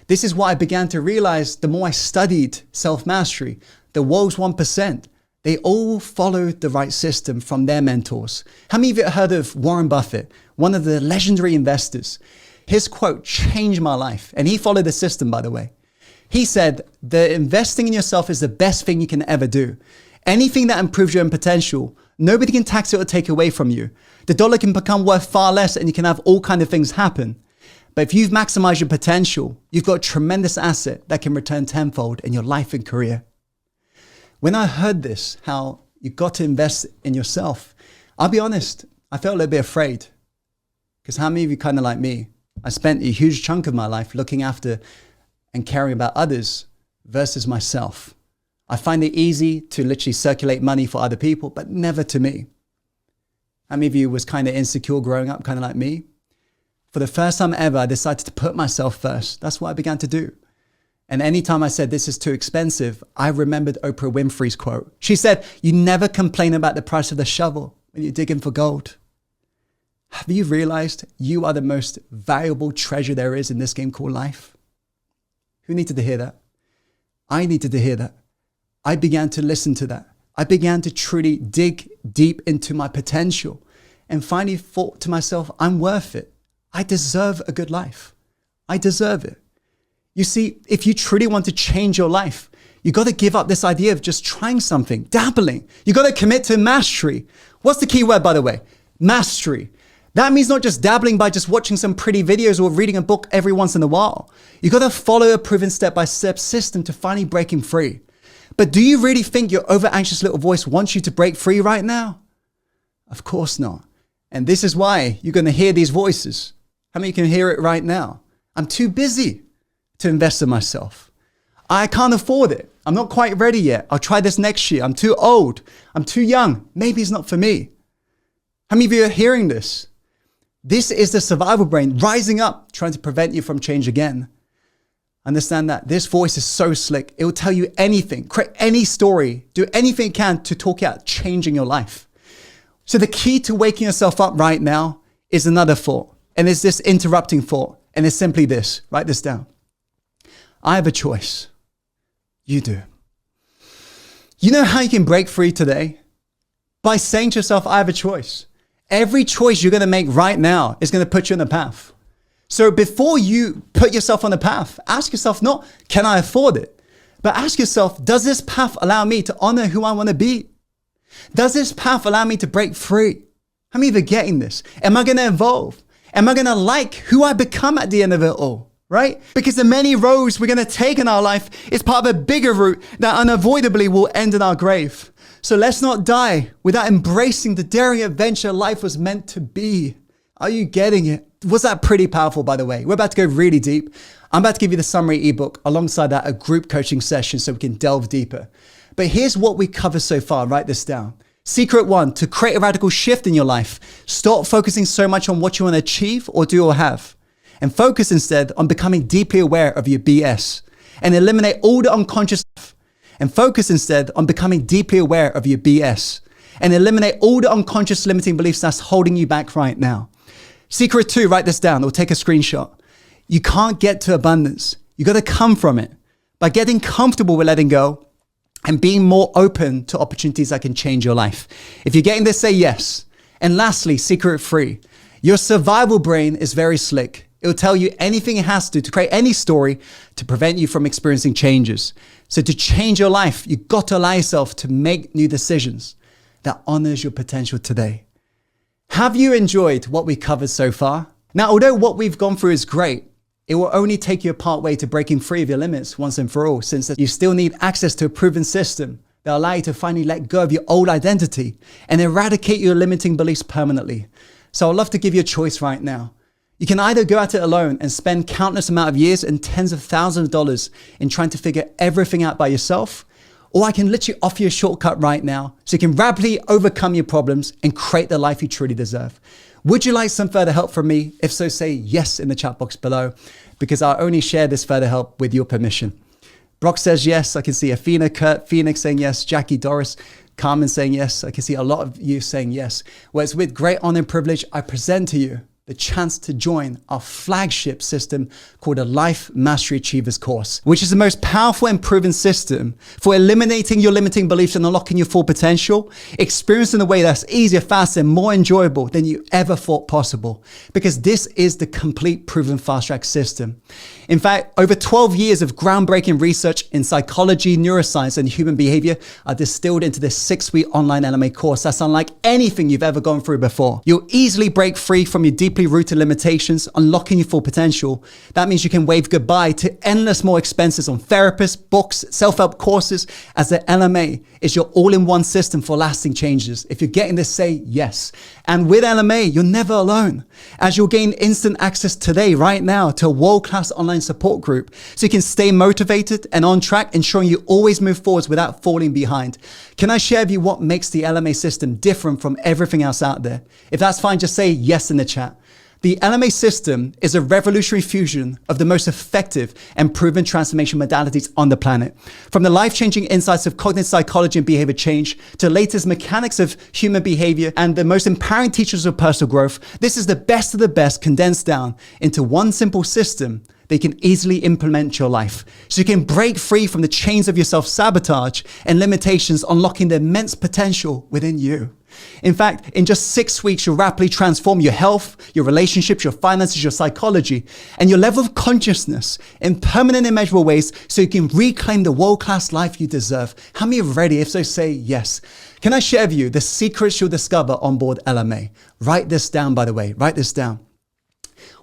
This is what I began to realize the more I studied self-mastery. The world's 1%. They all followed the right system from their mentors. How many of you have heard of Warren Buffett, one of the legendary investors? His quote changed my life. And he followed the system, by the way. He said that investing in yourself is the best thing you can ever do. Anything that improves your own potential, nobody can tax it or take away from you. The dollar can become worth far less and you can have all kinds of things happen. But if you've maximized your potential, you've got a tremendous asset that can return tenfold in your life and career. When I heard this, how you got to invest in yourself, I'll be honest, I felt a little bit afraid. Because how many of you kind of like me? I spent a huge chunk of my life looking after and caring about others versus myself. I find it easy to literally circulate money for other people, but never to me. How many of you was kind of insecure growing up, kind of like me? For the first time ever, I decided to put myself first. That's what I began to do. And anytime I said, this is too expensive, I remembered Oprah Winfrey's quote. She said, you never complain about the price of the shovel when you're digging for gold. Have you realized you are the most valuable treasure there is in this game called life? Who needed to hear that? I needed to hear that. I began to listen to that. I began to truly dig deep into my potential and finally thought to myself, I'm worth it. I deserve a good life. I deserve it. You see, if you truly want to change your life, you got to give up this idea of just trying something, dabbling. You got to commit to mastery. What's the key word, by the way? Mastery. That means not just dabbling by just watching some pretty videos or reading a book every once in a while. You got to follow a proven step-by-step system to finally breaking free. But do you really think your over-anxious little voice wants you to break free right now? Of course not. And this is why you're going to hear these voices. How many can hear it right now? I'm too busy to invest in myself. I can't afford it. I'm not quite ready yet. I'll try this next year. I'm too old. I'm too young. Maybe it's not for me. How many of you are hearing this? This is the survival brain rising up, trying to prevent you from change again. Understand that this voice is so slick. It will tell you anything, create any story, do anything it can to talk you out changing your life. So the key to waking yourself up right now is another thought. And it's this interrupting thought. And it's simply this. Write this down. I have a choice. You do. You know how you can break free today? By saying to yourself, I have a choice. Every choice you're going to make right now is going to put you on the path. So before you put yourself on the path, ask yourself not, can I afford it? But ask yourself, does this path allow me to honor who I want to be? Does this path allow me to break free? How many of you are getting this? Am I going to evolve? Am I going to like who I become at the end of it all? Right? Because the many roads we're going to take in our life is part of a bigger route that unavoidably will end in our grave. So let's not die without embracing the daring adventure life was meant to be. Are you getting it? Was that pretty powerful, by the way? We're about to go really deep. I'm about to give you the summary ebook, alongside that a group coaching session so we can delve deeper. But here's what we covered so far. Write this down. Secret 1, to create a radical shift in your life, stop focusing so much on what you want to achieve or do or have, and focus instead on becoming deeply aware of your BS and eliminate all the unconscious stuff. And focus instead on becoming deeply aware of your BS and eliminate all the unconscious limiting beliefs that's holding you back right now. Secret 2, write this down or take a screenshot. You can't get to abundance. You got to come from it by getting comfortable with letting go and being more open to opportunities that can change your life. If you're getting this, say yes. And lastly, secret 3, your survival brain is very slick. It will tell you anything it has to create any story to prevent you from experiencing changes. So to change your life, you've got to allow yourself to make new decisions that honors your potential today. Have you enjoyed what we covered so far? Now, although what we've gone through is great, it will only take you a part way to breaking free of your limits once and for all, since you still need access to a proven system that will allow you to finally let go of your old identity and eradicate your limiting beliefs permanently. So I'd love to give you a choice right now. You can either go at it alone and spend countless amount of years and tens of thousands of dollars in trying to figure everything out by yourself, or I can literally offer you a shortcut right now so you can rapidly overcome your problems and create the life you truly deserve. Would you like some further help from me? If so, say yes in the chat box below, because I'll only share this further help with your permission. Brock says yes. I can see Athena, Kurt, Phoenix saying yes, Jackie, Doris, Carmen saying yes. I can see a lot of you saying yes. Well, it's with great honor and privilege I present to you the chance to join our flagship system called a Life Mastery Achievers course, which is the most powerful and proven system for eliminating your limiting beliefs and unlocking your full potential, experienced in a way that's easier, faster, and more enjoyable than you ever thought possible. Because this is the complete proven fast track system. In fact, over 12 years of groundbreaking research in psychology, neuroscience, and human behavior are distilled into this 6-week online LMA course that's unlike anything you've ever gone through before. You'll easily break free from your deeply rooted limitations, unlocking your full potential. That means you can wave goodbye to endless more expenses on therapists, books, self-help courses, as the LMA is your all-in-one system for lasting changes. If you're getting this, say yes. And with LMA, you're never alone, as you'll gain instant access today, right now, to a world-class online support group, so you can stay motivated and on track, ensuring you always move forwards without falling behind. Can I share with you what makes the LMA system different from everything else out there? If that's fine, just say yes in the chat. The LMA system is a revolutionary fusion of the most effective and proven transformation modalities on the planet. From the life-changing insights of cognitive psychology and behavior change to the latest mechanics of human behavior and the most empowering teachers of personal growth, this is the best of the best condensed down into one simple system that you can easily implement in your life. So you can break free from the chains of your self-sabotage and limitations, unlocking the immense potential within you. In fact, in just 6 weeks, you'll rapidly transform your health, your relationships, your finances, your psychology, and your level of consciousness in permanent, immeasurable ways so you can reclaim the world-class life you deserve. How many are ready? If so, say yes. Can I share with you the secrets you'll discover on board LMA? Write this down, by the way. Write this down.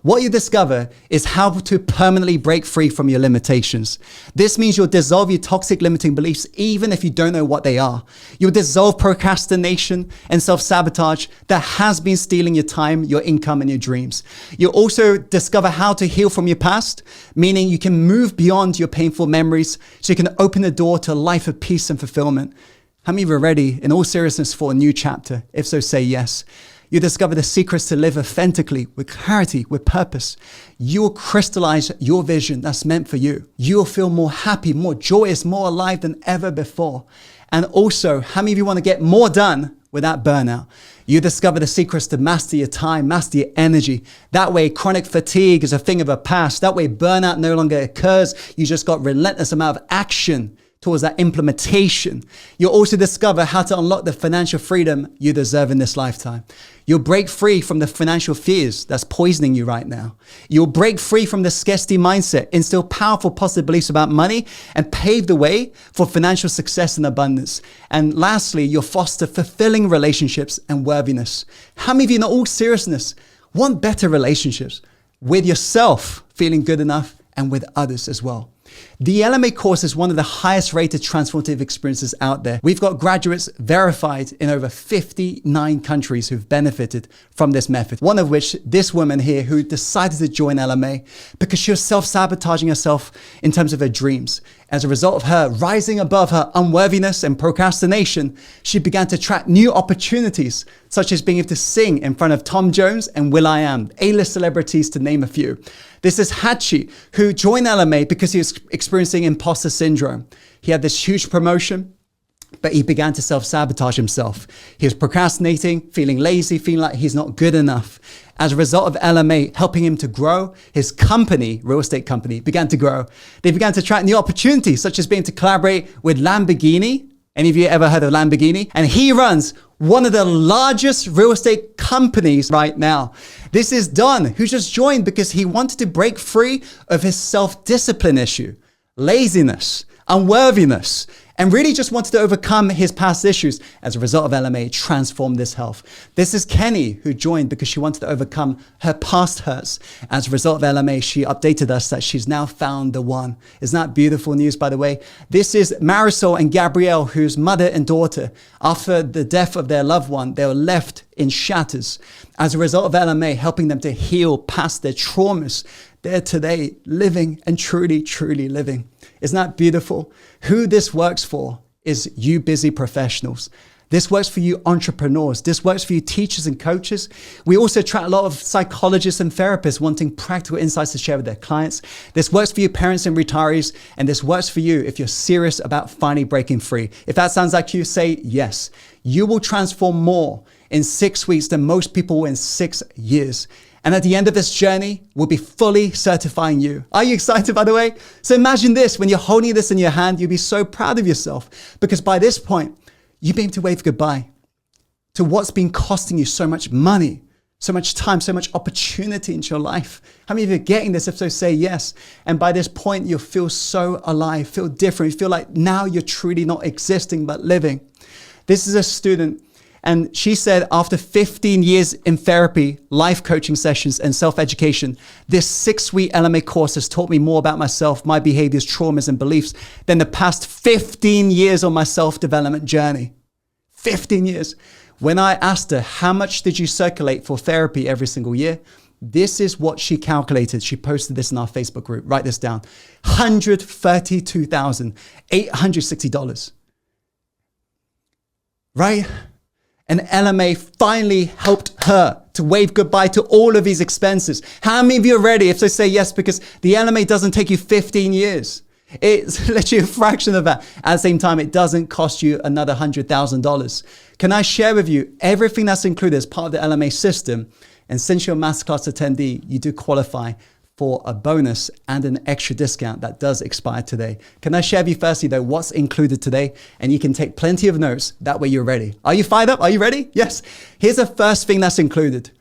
What you discover is how to permanently break free from your limitations. This means you'll dissolve your toxic limiting beliefs even if you don't know what they are. You'll dissolve procrastination and self-sabotage that has been stealing your time, your income, and your dreams. You'll also discover how to heal from your past, meaning you can move beyond your painful memories so you can open the door to a life of peace and fulfillment. How many of you are ready, in all seriousness, for a new chapter? If so, say yes. You discover the secrets to live authentically, with clarity, with purpose. You will crystallize your vision that's meant for you. You will feel more happy, more joyous, more alive than ever before. And also, how many of you want to get more done without burnout? You discover the secrets to master your time, master your energy. That way, chronic fatigue is a thing of the past. That way, burnout no longer occurs. You just got relentless amount of action towards that implementation. You'll also discover how to unlock the financial freedom you deserve in this lifetime. You'll break free from the financial fears that's poisoning you right now. You'll break free from the scarcity mindset, instill powerful positive beliefs about money, and pave the way for financial success and abundance. And lastly, you'll foster fulfilling relationships and worthiness. How many of you, in all seriousness, want better relationships with yourself, feeling good enough, and with others as well? The LMA course is one of the highest rated transformative experiences out there. We've got graduates verified in over 59 countries who've benefited from this method. One of which, this woman here who decided to join LMA because she was self-sabotaging herself in terms of her dreams. As a result of her rising above her unworthiness and procrastination, she began to attract new opportunities, such as being able to sing in front of Tom Jones and will.i.am, A-list celebrities to name a few. This is Hachi, who joined LMA because he was experiencing imposter syndrome. He had this huge promotion, but he began to self-sabotage himself. He was procrastinating, feeling lazy, feeling like he's not good enough. As a result of LMA helping him to grow, his company, real estate company, began to grow. They began to attract new opportunities, such as being to collaborate with Lamborghini. Any of you ever heard of Lamborghini? And he runs one of the largest real estate companies right now. This is Don, who just joined because he wanted to break free of his self-discipline issue, laziness, unworthiness, and really just wanted to overcome his past issues. As a result of LMA, transformed this health. This is Kenny, who joined because she wanted to overcome her past hurts. As a result of LMA, she updated us that she's now found the one. Isn't that beautiful news, by the way? This is Marisol and Gabrielle, whose mother and daughter, after the death of their loved one, they were left in shatters. As a result of LMA, helping them to heal past their traumas, they're today living and truly, truly living. Isn't that beautiful? Who this works for is you busy professionals. This works for you entrepreneurs. This works for you teachers and coaches. We also attract a lot of psychologists and therapists wanting practical insights to share with their clients. This works for you parents and retirees, and this works for you if you're serious about finally breaking free. If that sounds like you, say yes. You will transform more in 6 weeks than most people will in 6 years. And at the end of this journey, we'll be fully certifying you. Are you excited, by the way? So imagine this, when you're holding this in your hand, you'll be so proud of yourself because by this point, you'll be able to wave goodbye to what's been costing you so much money, so much time, so much opportunity into your life. How many of you are getting this? If so, say yes. And by this point, you'll feel so alive, feel different. You feel like now you're truly not existing, but living. This is a student. And she said, after 15 years in therapy, life coaching sessions, and self-education, this 6-week LMA course has taught me more about myself, my behaviors, traumas, and beliefs than the past 15 years on my self-development journey. 15 years. When I asked her, how much did you circulate for therapy every single year? This is what she calculated. She posted this in our Facebook group. Write this down. $132,860. Right? And LMA finally helped her to wave goodbye to all of these expenses. How many of you are ready? If so, say yes, because the LMA doesn't take you 15 years. It's literally a fraction of that. At the same time, it doesn't cost you another $100,000. Can I share with you everything that's included as part of the LMA system? And since you're a masterclass attendee, you do qualify for a bonus and an extra discount that does expire today. Can I share with you firstly though, what's included today? And you can take plenty of notes, that way you're ready. Are you fired up? Are you ready? Yes. Here's the first thing that's included.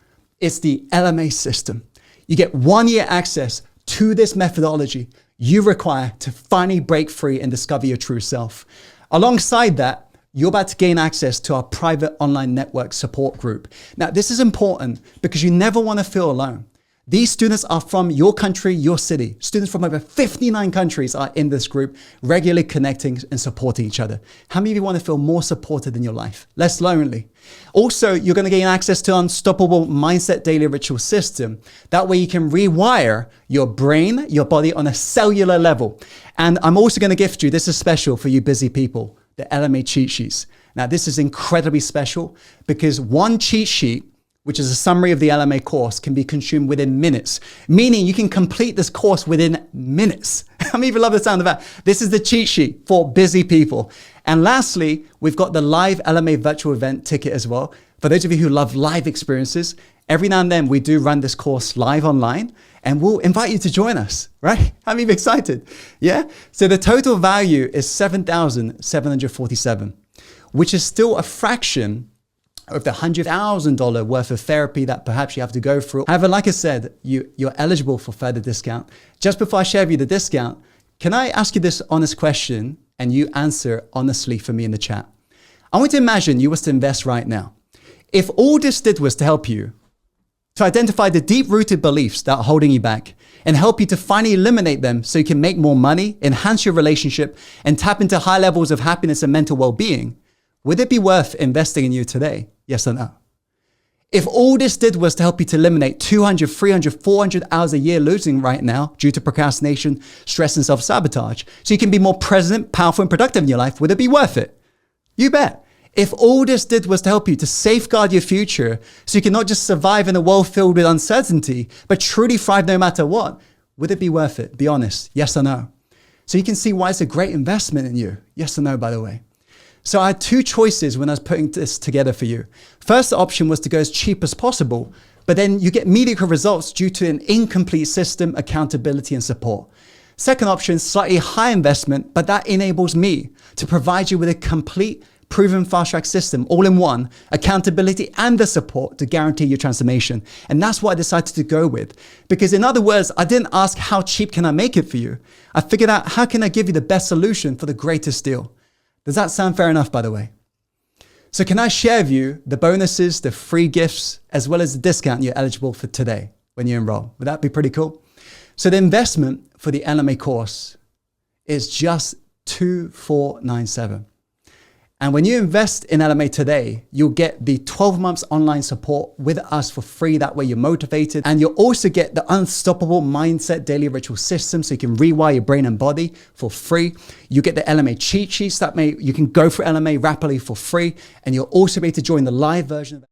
It's the LMA system. You get 1 year access to this methodology you require to finally break free and discover your true self. Alongside that, you're about to gain access to our private online network support group. Now, this is important because you never want to feel alone. These students are from your country, your city. Students from over 59 countries are in this group, regularly connecting and supporting each other. How many of you want to feel more supported in your life? Less lonely. Also, you're going to gain access to Unstoppable Mindset Daily Ritual System. That way you can rewire your brain, your body on a cellular level. And I'm also going to gift you, this is special for you busy people, the LMA cheat sheets. Now, this is incredibly special because one cheat sheet, which is a summary of the LMA course, can be consumed within minutes, meaning you can complete this course within minutes. How many of you love the sound of that? This is the cheat sheet for busy people. And lastly, we've got the live LMA virtual event ticket as well. For those of you who love live experiences, every now and then we do run this course live online and we'll invite you to join us, right? How many of you excited? Yeah? So the total value is $7,747, which is still a fraction of the $100,000 worth of therapy that perhaps you have to go through. However, like I said, you're eligible for further discount. Just before I share with you the discount, can I ask you this honest question and you answer honestly for me in the chat? I want you to imagine you was to invest right now. If all this did was to help you to identify the deep-rooted beliefs that are holding you back and help you to finally eliminate them so you can make more money, enhance your relationship, and tap into high levels of happiness and mental well-being, would it be worth investing in you today? Yes or no? If all this did was to help you to eliminate 200, 300, 400 hours a year losing right now due to procrastination, stress, and self-sabotage, so you can be more present, powerful, and productive in your life, would it be worth it? You bet. If all this did was to help you to safeguard your future so you can not just survive in a world filled with uncertainty, but truly thrive no matter what, would it be worth it? Be honest. Yes or no? So you can see why it's a great investment in you. Yes or no, by the way. So I had two choices when I was putting this together for you. First option was to go as cheap as possible, but then you get mediocre results due to an incomplete system, accountability, and support. Second option, slightly high investment, but that enables me to provide you with a complete, proven fast-track system, all in one, accountability and the support to guarantee your transformation. And that's what I decided to go with. Because in other words, I didn't ask how cheap can I make it for you. I figured out how can I give you the best solution for the greatest deal. Does that sound fair enough, by the way? So can I share with you the bonuses, the free gifts, as well as the discount you're eligible for today when you enroll? Would that be pretty cool? So the investment for the LMA course is just $2,497. And when you invest in LMA today, you'll get the 12 months online support with us for free. That way you're motivated. And you'll also get the Unstoppable Mindset Daily Ritual System, so you can rewire your brain and body for free. You get the LMA cheat sheets you can go through LMA rapidly for free. And you'll also be able to join the live version of